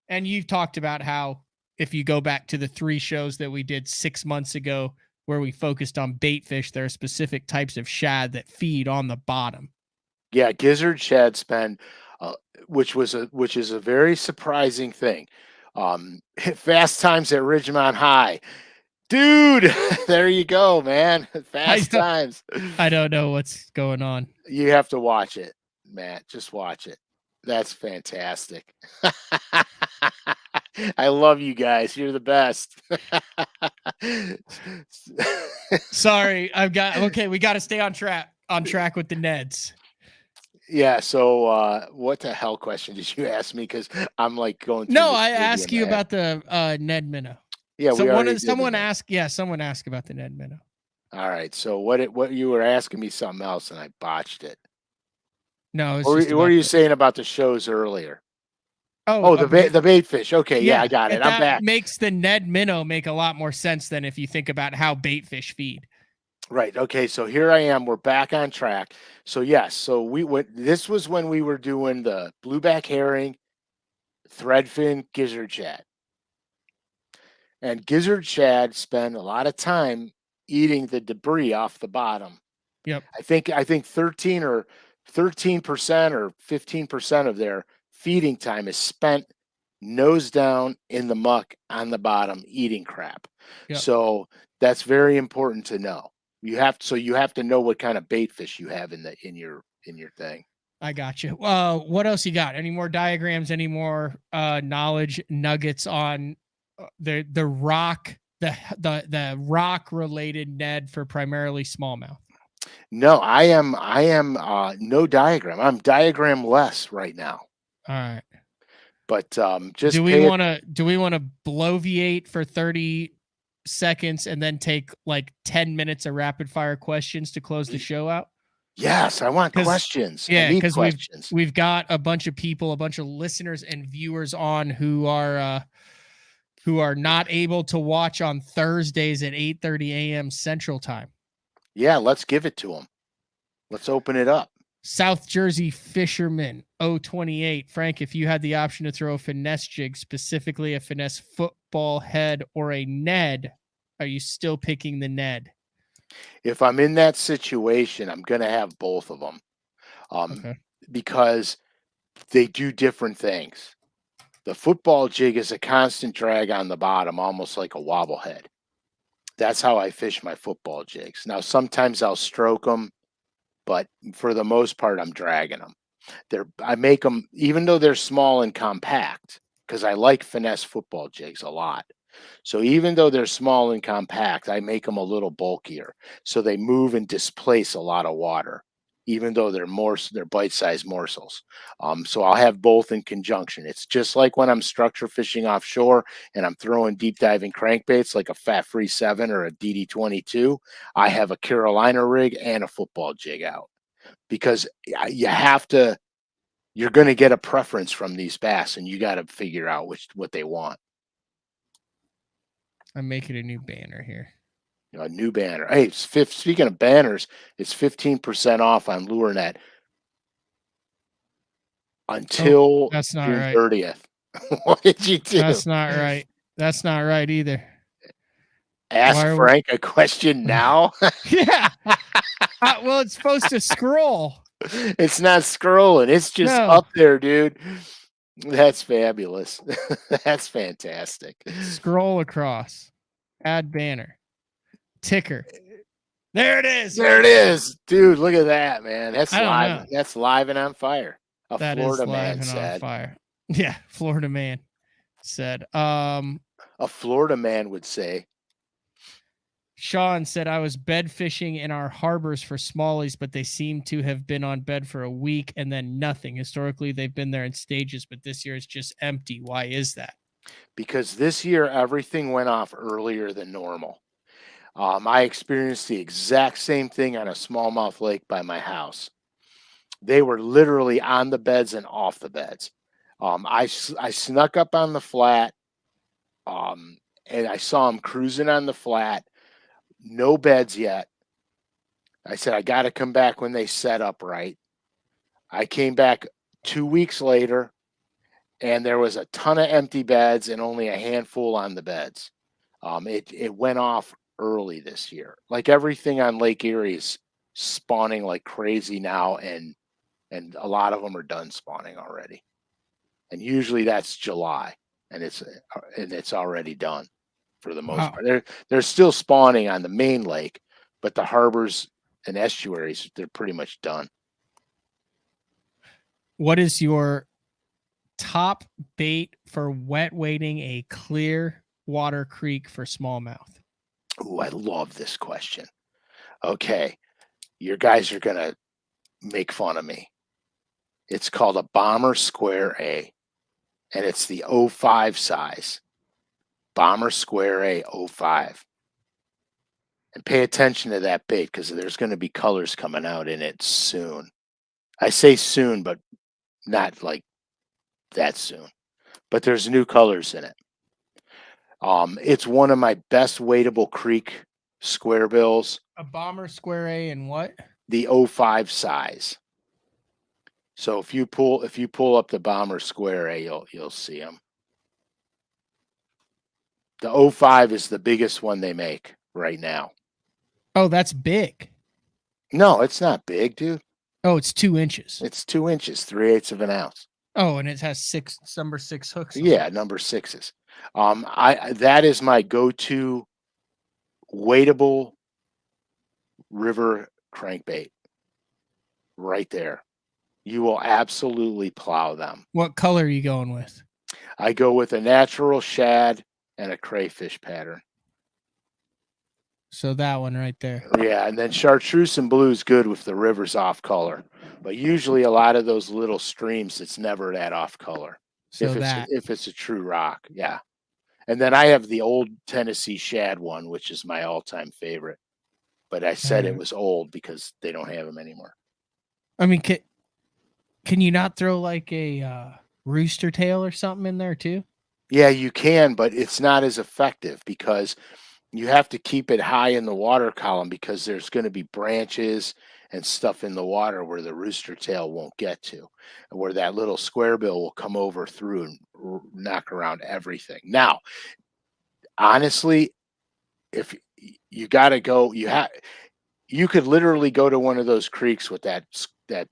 And you've talked about how if you go back to the 3 shows that we did 6 months ago where we focused on bait fish, there are specific types of shad that feed on the bottom. Yeah, gizzard shad spend, which is a very surprising thing. Fast times at Ridgemont High. Dude, there you go, man. Fast times. I don't know what's going on. You have to watch it, Matt. Just watch it. That's fantastic. I love you guys. You're the best. Sorry, we got to stay on track with the Neds. Yeah. So, what the hell question did you ask me? Because I'm like going through No, this I movie ask in my you head. about the Ned minnow. Yeah, So we already did the someone net. asked, yeah, someone asked about the Ned minnow. All right. So what you were asking me something else and I botched it. No, it's What just were about you the saying about the shows earlier? oh Oh, a bait. the bait fish. Okay, yeah, I Yeah, got it. I'm that back. makes the Ned minnow make a lot more sense than if you think about how bait fish feed. Right. Okay. So here I am. We're back on track. So yes. So we went. This was when we were doing the blueback herring, threadfin, gizzard shad, and gizzard shad spend a lot of time eating the debris off the bottom. Yep. I think 13% or 15% of their feeding time is spent nose down in the muck on the bottom eating crap. Yep. So that's very important to know. You have to know what kind of bait fish you have in your thing. I got you. What else you got? Any more diagrams? Any more knowledge nuggets on the rock the rock related Ned for primarily smallmouth? No, I am no diagram. I'm diagram less right now. All right. But just pay it. Do we want to bloviate for 30 seconds and then take like 10 minutes of rapid fire questions to close the show out? Yes, I want Cuz questions. I yeah, need cuz questions. we've got a bunch of people, a bunch of listeners and viewers on who are not able to watch on Thursdays at 8:30 a.m. Central Time. Yeah, let's give it to them. Let's open it up. South Jersey Fisherman 028. Frank, if you had the option to throw a finesse jig, specifically a finesse football head or a Ned, are you still picking the Ned? If I'm in that situation, I'm going to have both of them Okay. because they do different things. The football jig is a constant drag on the bottom, almost like a wobble head. That's how I fish my football jigs. Now, sometimes I'll stroke them, but for the most part, I'm dragging them. I make them, even though they're small and compact, because I like finesse football jigs a lot. So even though they're small and compact, I make them a little bulkier so they move and displace a lot of water, even though they're bite-sized morsels. So I'll have both in conjunction. It's just like when I'm structure fishing offshore and I'm throwing deep diving crankbaits like a Fat Free 7 or a DD22. I have a Carolina rig and a football jig out because you have to. You're going to get a preference from these bass, and you got to figure out what they want. I'm making a new banner here. A new banner. Hey, speaking of banners, it's 15% off on LureNet until That's not June right. 30th. What did you do? That's not right. That's not right either. Ask Frank a question now? Yeah. Well, it's supposed to scroll. It's not scrolling. It's just No. up there, dude. That's fabulous. That's fantastic. Scroll across. Add banner. Ticker. There it is. There it is. Dude, look at that, man. That's I don't live. know. That's live and on fire. A That is Florida live man and on said. fire. Yeah, Florida man said. A Florida man would say. Sean said, I was bed fishing in our harbors for smallies, but they seem to have been on bed for a week and then nothing. Historically, they've been there in stages, but this year it's just empty. Why is that? Because this year everything went off earlier than normal. I experienced the exact same thing on a smallmouth lake by my house. They were literally on the beds and off the beds. I snuck up on the flat, and I saw them cruising on the flat. No beds yet. I said, I got to come back when they set up right. I came back 2 weeks later, and there was a ton of empty beds and only a handful on the beds. It went off early this year. Like everything on Lake Erie is spawning like crazy now, and a lot of them are done spawning already. And usually that's July, and it's already done for the most part. They're still spawning on the main lake, but the harbors and estuaries, they're pretty much done. What is your top bait for wet wading a clear water creek for smallmouth? Ooh, I love this question. Okay, your guys are gonna make fun of me. It's called a Bomber Square A, and it's the 05 size. Bomber Square A 05. And pay attention to that bait because there's going to be colors coming out in it soon. I say soon, but not like that soon. But there's new colors in it. It's one of my best weightable creek square bills, A Bomber Square A and what? the 05 size. So if you pull up the Bomber Square A, you'll see them. The 05 is the biggest one they make right now. Oh, that's big. No, it's not big, dude. Oh, it's 2 inches. It's 2 inches, 3/8 of an ounce. Oh, and it has number 6 hooks. Yeah, number 6s. That is my go-to weightable river crankbait right there. You will absolutely plow them. What color are you going with? I go with a natural shad and a crayfish pattern. So that one right there. Yeah, and then chartreuse and blue is good with the rivers off color. But usually a lot of those little streams, it's never that off color. So if it's a true rock, yeah. And then I have the old Tennessee shad one, which is my all-time favorite. But I said it was old because they don't have them anymore. I mean, can you not throw like a rooster tail or something in there too? Yeah, you can, but it's not as effective because you have to keep it high in the water column because there's going to be branches and stuff in the water where the rooster tail won't get to, and where that little square bill will come over through and knock around everything. Now, honestly, if you got to go, you could literally go to one of those creeks with that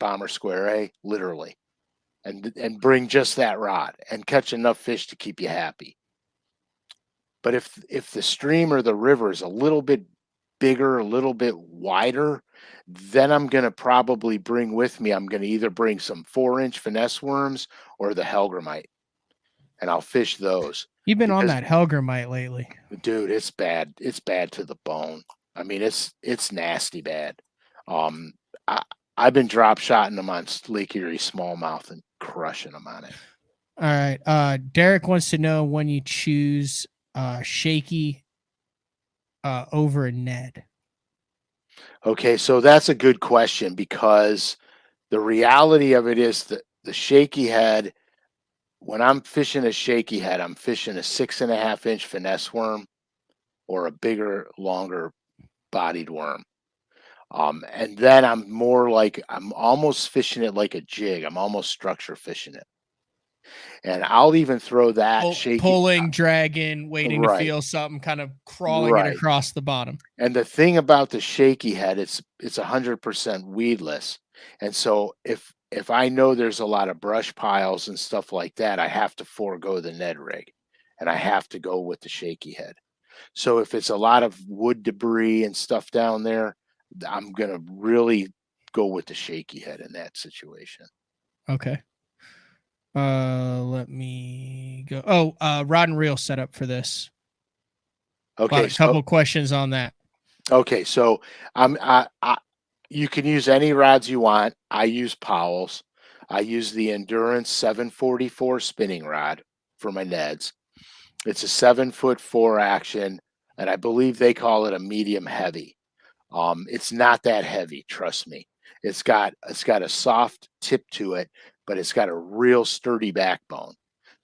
Bomber Square A, literally, and bring just that rod and catch enough fish to keep you happy. But if the stream or the river is a little bit bigger, a little bit wider, then I'm going to probably bring with me, I'm going to either bring some 4-inch finesse worms or the Helgramite, and I'll fish those. You've been on that Helgramite lately. Dude, it's bad. It's bad to the bone. I mean, it's nasty bad. I've been drop shotting them on Lake Erie smallmouth and crushing them on it. All right. Derek wants to know when you choose shaky over a Ned. Okay, so that's a good question because the reality of it is that the shaky head, when I'm fishing a shaky head, I'm fishing a 6.5-inch finesse worm or a bigger, longer bodied worm. And then I'm almost fishing it like a jig. I'm almost structure fishing it. And I'll even throw that shaky pulling, dragging, waiting to feel something, kind of crawling it across the bottom. And the thing about the shaky head, it's 100% weedless. And so if I know there's a lot of brush piles and stuff like that, I have to forego the Ned rig and I have to go with the shaky head. So if it's a lot of wood debris and stuff down there, I'm going to really go with the shaky head in that situation. Okay. Let me go. Oh, rod and reel setup for this. Okay. A couple questions on that. Okay. So you can use any rods you want. I use Powell's. I use the Endurance 744 spinning rod for my Neds. It's a 7'4" 4-action, and I believe they call it a medium heavy. It's not that heavy, trust me. It's got a soft tip to it, but it's got a real sturdy backbone.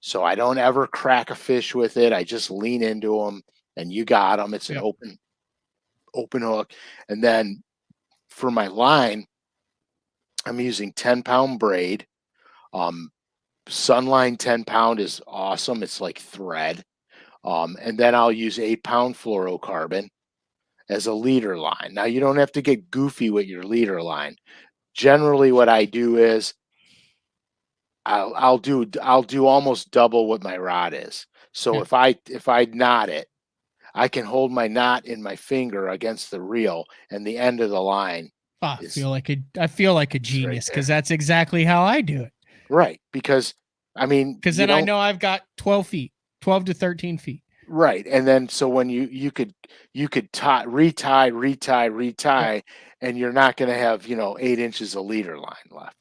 So I don't ever crack a fish with it. I just lean into them, and you got them. It's an open hook. And then for my line, I'm using 10-pound braid. Sunline 10-pound is awesome. It's like thread. And then I'll use 8-pound fluorocarbon as a leader line. Now you don't have to get goofy with your leader line. Generally, what I do is I'll do almost double what my rod is. So if I knot it, I can hold my knot in my finger against the reel, and the end of the line. I feel like a genius because that's exactly how I do it. Right, because I mean, because then I know I've got 12 to 13 feet. Right, and then so when you could retie, and you're not going to have 8 inches of leader line left.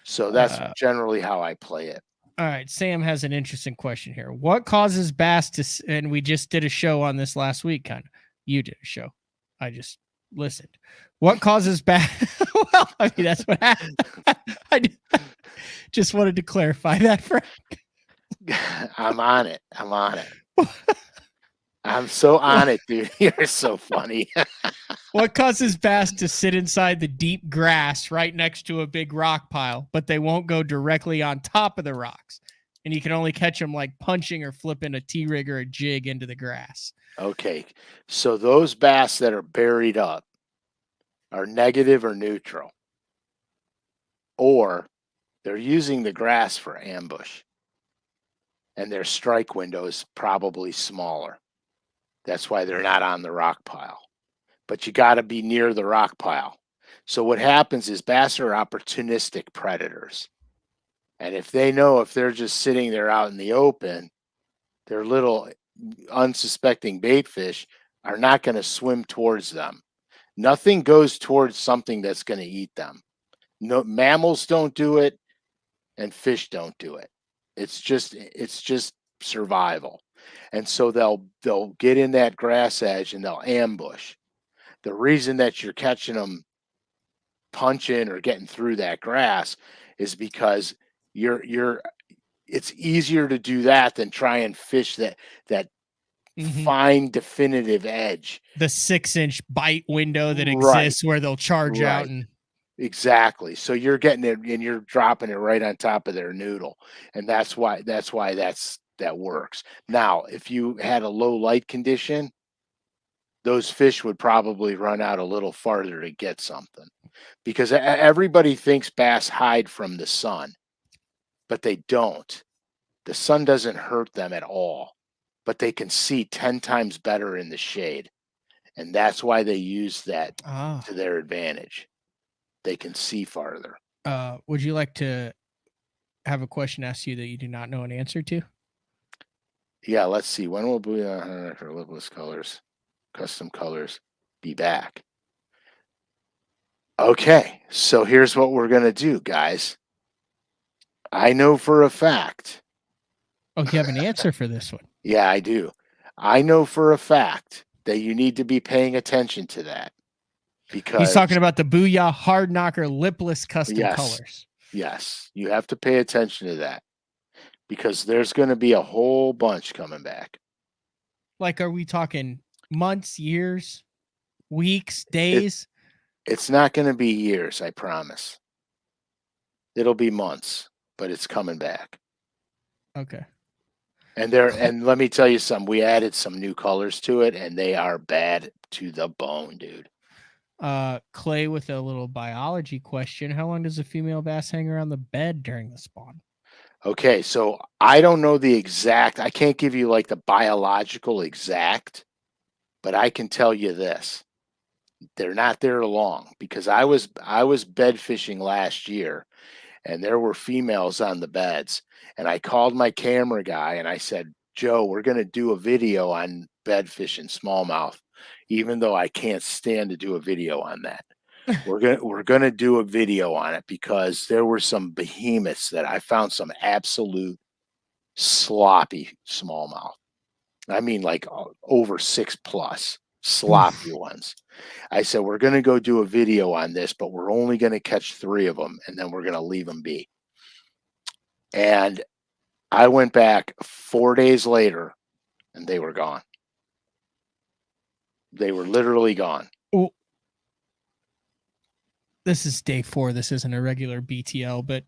So that's generally how I play it. All right, Sam has an interesting question here. What causes bass to? And we just did a show on this last week. Kind of, you did a show. I just listened. What causes bass? Well, I mean that's what happened. I just wanted to clarify that, Frank. I'm on it. I'm so on it, dude. You're so funny. What causes bass to sit inside the deep grass right next to a big rock pile, but they won't go directly on top of the rocks? And you can only catch them like punching or flipping a T-rig or a jig into the grass. Okay. So those bass that are buried up are negative or neutral. Or they're using the grass for ambush. And their strike window is probably smaller. That's why they're not on the rock pile. But you got to be near the rock pile. So what happens is bass are opportunistic predators. And if they know if they're just sitting there out in the open, their little unsuspecting bait fish are not going to swim towards them. Nothing goes towards something that's going to eat them. No, mammals don't do it, and fish don't do it. It's just survival. And so they'll get in that grass edge and they'll ambush. The reason that you're catching them punching or getting through that grass is because it's easier to do that than try and fish that fine definitive edge. The 6-inch bite window that exists where they'll charge out and exactly. So you're getting it and you're dropping it right on top of their noodle. And that's why that works. Now, if you had a low light condition, those fish would probably run out a little farther to get something, because everybody thinks bass hide from the sun, but they don't. The sun doesn't hurt them at all, but they can see 10 times better in the shade. And that's why they use that to their advantage. They can see farther. Would you like to have a question asked you that you do not know an answer to? Yeah, let's see. When will Blue for Lipless Colors, Custom Colors be back? Okay, so here's what we're going to do, guys. I know for a fact. Oh, you have an answer for this one? Yeah, I do. I know for a fact that you need to be paying attention to that. Because he's talking about the Booyah Hard Knocker Lipless Custom Colors. Yes, you have to pay attention to that, because there's going to be a whole bunch coming back. Like, are we talking months, years, weeks, days? It's not going to be years, I promise. It'll be months, but it's coming back. Okay. And let me tell you something. We added some new colors to it, and they are bad to the bone, dude. Clay with a little biology question. How long does a female bass hang around the bed during the spawn? Okay, so I don't know the exact. I can't give you like the biological exact, but I can tell you this. They're not there long, because I was bed fishing last year, and there were females on the beds, and I called my camera guy and I said, Joe, we're going to do a video on bed fishing smallmouth, even though I can't stand to do a video on that. We're gonna do a video on it, because there were some behemoths that I found, some absolute sloppy smallmouth. I mean, like over 6+ sloppy ones. I said, we're going to go do a video on this, but we're only going to catch 3 of them, and then we're going to leave them be. And I went back 4 days later, and they were gone. They were literally gone. Well, this is day 4. This isn't a regular BTL, but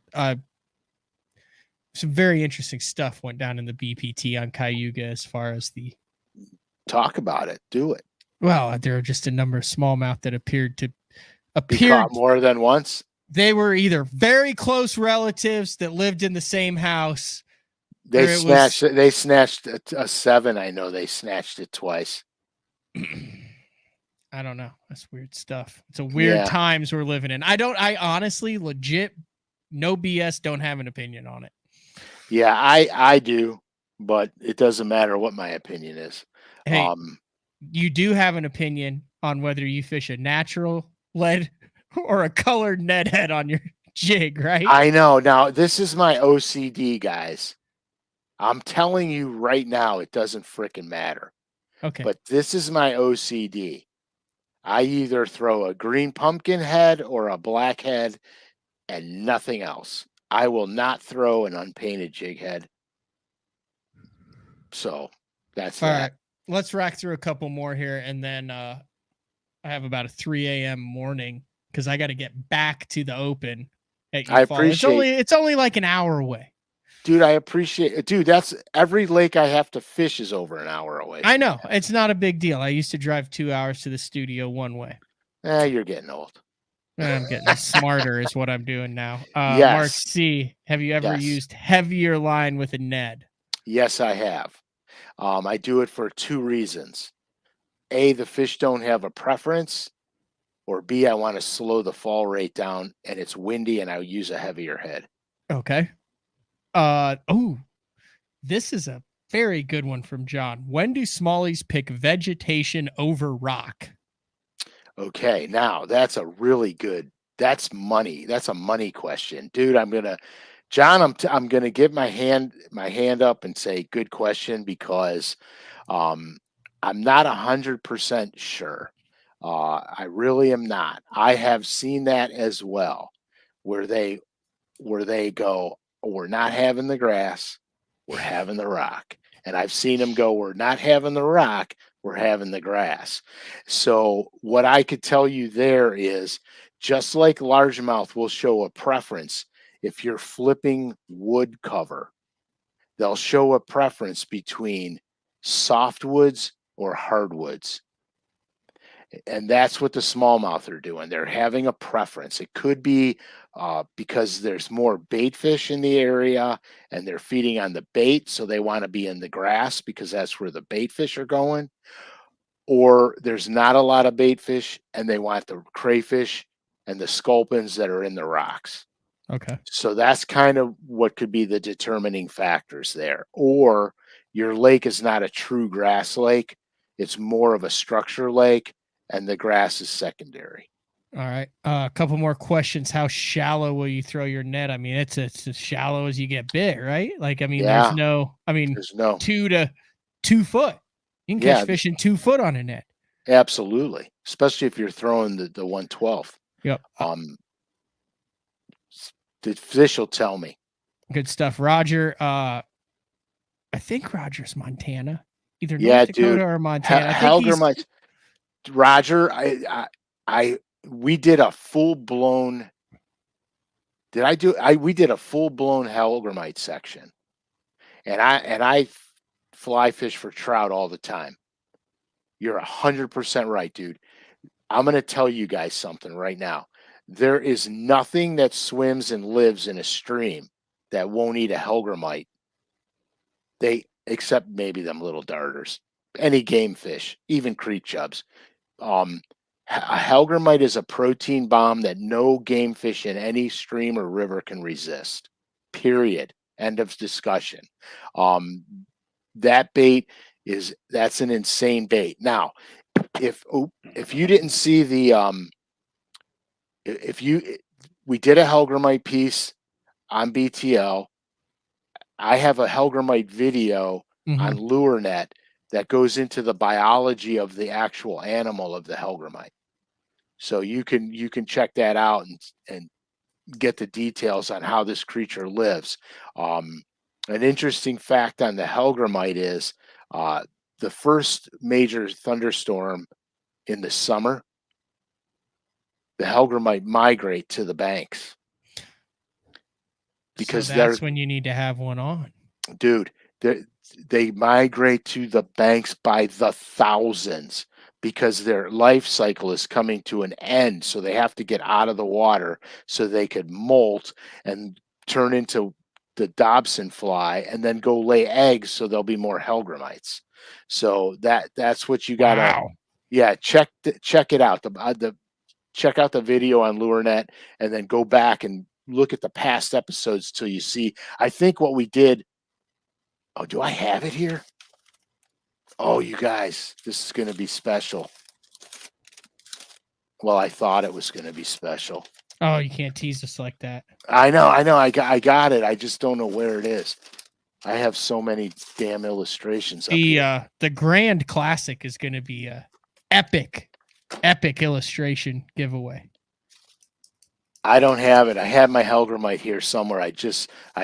some very interesting stuff went down in the BPT on Cayuga as far as the... Talk about it. Do it. Well, there are just a number of smallmouth that appeared more than once. They were either very close relatives that lived in the same house. They snatched a 7. I know they snatched it twice. I don't know. That's weird stuff. It's a weird times we're living in. I honestly, legit, no BS, don't have an opinion on it. Yeah, I do, but it doesn't matter what my opinion is. Hey, you do have an opinion on whether you fish a natural lead or a colored Ned head on your jig, right? I know. Now, this is my OCD, guys. I'm telling you right now, it doesn't frickin' matter. Okay. But this is my OCD. I either throw a green pumpkin head or a black head and nothing else. I will not throw an unpainted jig head. So that's All that. right. Let's rack through a couple more here, and then I have about a 3 a.m. morning because I got to get back to the open at I Eufaula. appreciate, It's only like an hour away. dude. I appreciate it, dude. That's every lake I have to fish is over an hour away I from know that. it's not a big deal. I used to drive 2 hours to the studio one way. You're getting old. I'm getting smarter, is what I'm doing now. Mark Yes, C, have you ever yes, used heavier line with a Ned? yes. I have. I do it for two reasons. A, the fish don't have a preference, or B, I want to slow the fall rate down and it's windy and I use a heavier head. Okay. Oh, this is a very good one from John. When do smallies pick vegetation over rock? Okay, now that's a really good. That's money. That's a money question, dude. John. I'm gonna give my hand up and say good question because um, I'm not 100% sure. I really am not. I have seen that as well, where they go, we're not having the grass, we're having the rock. And I've seen them go, we're not having the rock, we're having the grass. So what I could tell you there is just like largemouth will show a preference if you're flipping wood cover, they'll show a preference between softwoods or hardwoods. And that's what the smallmouth are doing. They're having a preference. It could be because there's more bait fish in the area and they're feeding on the bait, so they want to be in the grass because that's where the bait fish are going. Or there's not a lot of bait fish and they want the crayfish and the sculpins that are in the rocks. Okay. So that's kind of what could be the determining factors there. Or your lake is not a true grass lake, it's more of a structure lake, and the grass is secondary. All right. A couple more questions. How shallow will you throw your net? I mean, it's as shallow as you get big, right? Like, I mean, Yeah, I mean, there's no, 2 to 2 foot. You can catch yeah, fish in 2 foot on a net. absolutely. Especially if you're throwing the 112th. Yep. Um, the fish will tell me. Good stuff. Roger, I think Roger's Montana, either North Yeah, Dakota dude. or Montana. I think Helger he's might, Roger, we did a full blown, we did a full blown Hellgrammite section. And I fly fish for trout all the time. You're 100% right, dude. I'm going to tell you guys something right now. There is nothing that swims and lives in a stream that won't eat a Hellgrammite. They except maybe them little darters, any game fish, even creek chubs. Um, a Hellgrammite is a protein bomb that no game fish in any stream or river can resist. Period. End of discussion. Um, that bait that's an insane bait. Now, if you didn't see the if you we did a Hellgrammite piece on BTL. I have a Hellgrammite video on Mhm. LureNet that goes into the biology of the actual animal of the Hellgrammite. So you can check that out and get the details on how this creature lives. Um, an interesting fact on the Hellgrammite is uh, the first major thunderstorm in the summer, the Hellgrammite migrate to the banks So because they're, that's when you need to have one on. dude, they migrate to the banks by the thousands because their life cycle is coming to an end. So they have to get out of the water so they could molt and turn into the Dobson fly and then go lay eggs so there'll be more Hellgrammites. So that's what you gotta, Wow. yeah, check it out. The check out the video on LureNet and then go back and look at the past episodes till you see. I think what we did. Oh, do I have it here? Oh, you guys, this is going to be special. Well, I thought it was going to be special. Oh, you can't tease us like that. I know. I got it. I just don't know where it is. I have so many damn illustrations up here. The Grand Classic is going to be a epic illustration giveaway. I don't have it. I have my Helgramite here somewhere. I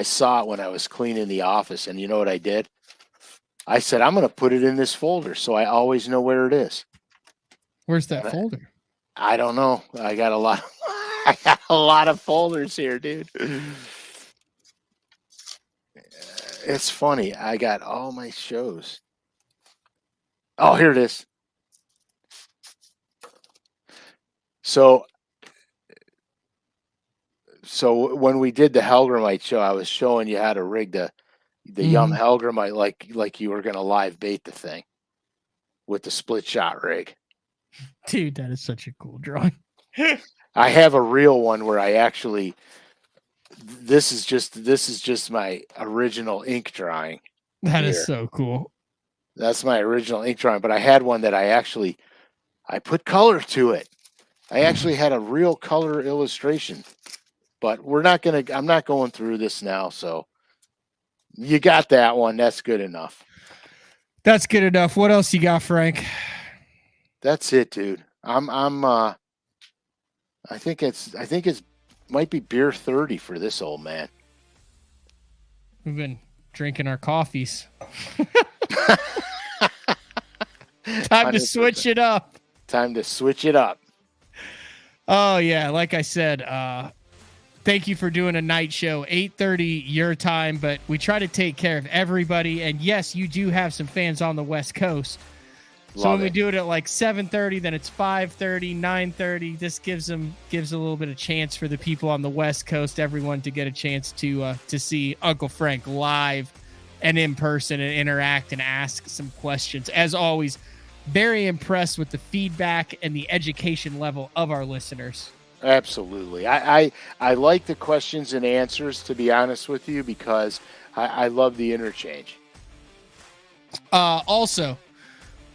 saw it when I was cleaning the office, and you know what I did? I said, I'm going to put it in this folder so I always know where it is. Where's that folder? I don't know. I got a lot. I got a lot of folders here, dude. It's funny. I got all my shows. Oh, here it is. So when we did the Helgramite show, I was showing you how to rig the Yum Helgramite like you were going to live bait the thing with the split shot rig. Dude, that is such a cool drawing. I have a real one where I actually this is just my original ink drawing. That is so cool. That's my original ink drawing, but I had one that I put color to it. I actually had a real color illustration. But I'm not going through this now, so you got that one. That's good enough. That's good enough. What else you got, Frank? That's it, dude. I think it's might be beer 30 for this old man. We've been drinking our coffees. Time to switch it up. Time to switch it up. Oh yeah, like I said, thank you for doing a night show, 8:30 your time, but we try to take care of everybody. And yes, you do have some fans on the West Coast. So when we do it at like 7:30, then it's 5:30, 9:30. This gives a little bit of chance for the people on the West Coast, everyone to get a chance to see Uncle Frank live and in person and interact and ask some questions. As always, very impressed with the feedback and the education level of our listeners. Absolutely. I like the questions and answers, to be honest with you, because I love the interchange. Also,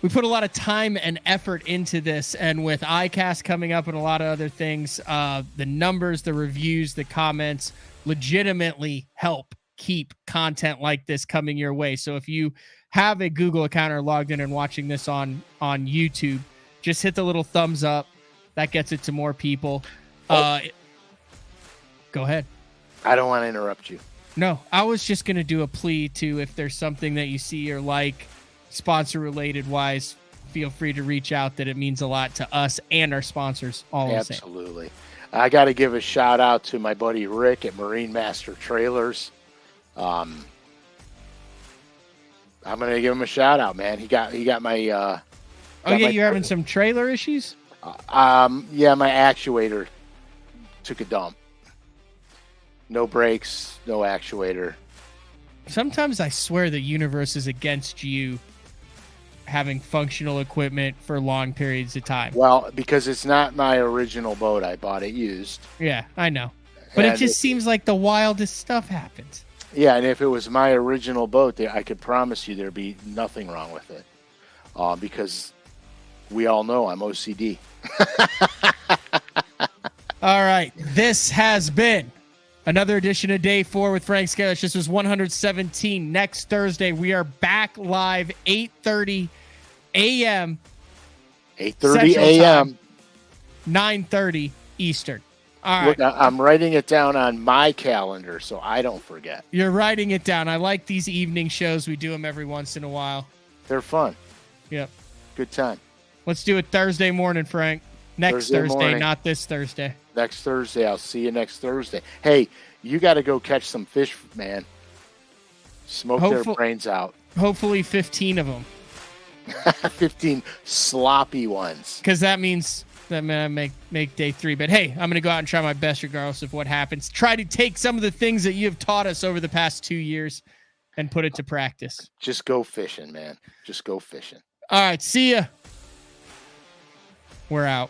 we put a lot of time and effort into this, and with iCast coming up and a lot of other things, the numbers, the reviews, the comments legitimately help keep content like this coming your way. So if you have a Google account or logged in and watching this on YouTube, just hit the little thumbs up. That gets it to more people. Go ahead. I don't want to interrupt you. No, I was just going to do a plea to, if there's something that you see or like sponsor related wise, feel free to reach out. That it means a lot to us and our sponsors all the same. Absolutely. I got to give a shout out to my buddy Rick at Marine Master Trailers. I'm going to give him a shout out, man. He got my oh yeah, you're having some trailer issues? Yeah, my actuator took a dump. No brakes, no actuator. Sometimes I swear the universe is against you having functional equipment for long periods of time. Well, because it's not my original boat. I bought it used. Yeah, I know. But it just seems like the wildest stuff happens. Yeah, and if it was my original boat, I could promise you there'd be nothing wrong with it. Because we all know I'm OCD. All right. This has been another edition of Day 4 with Frank Scalish. This was 117. Next Thursday, we are back live, 8:30 a.m. 8:30 a.m. 9:30 Eastern. All right. Look, I'm writing it down on my calendar so I don't forget. You're writing it down. I like these evening shows. We do them every once in a while. They're fun. Yep. Good time. Let's do it Thursday morning, Frank. Next Thursday, not this Thursday. Next Thursday. I'll see you next Thursday. Hey, you got to go catch some fish, man. Smoke their brains out. Hopefully 15 of them. 15 sloppy ones. Because that means that I make day 3. But hey, I'm going to go out and try my best regardless of what happens. Try to take some of the things that you have taught us over the past 2 years and put it to practice. Just go fishing, man. Just go fishing. All right. See ya. We're out.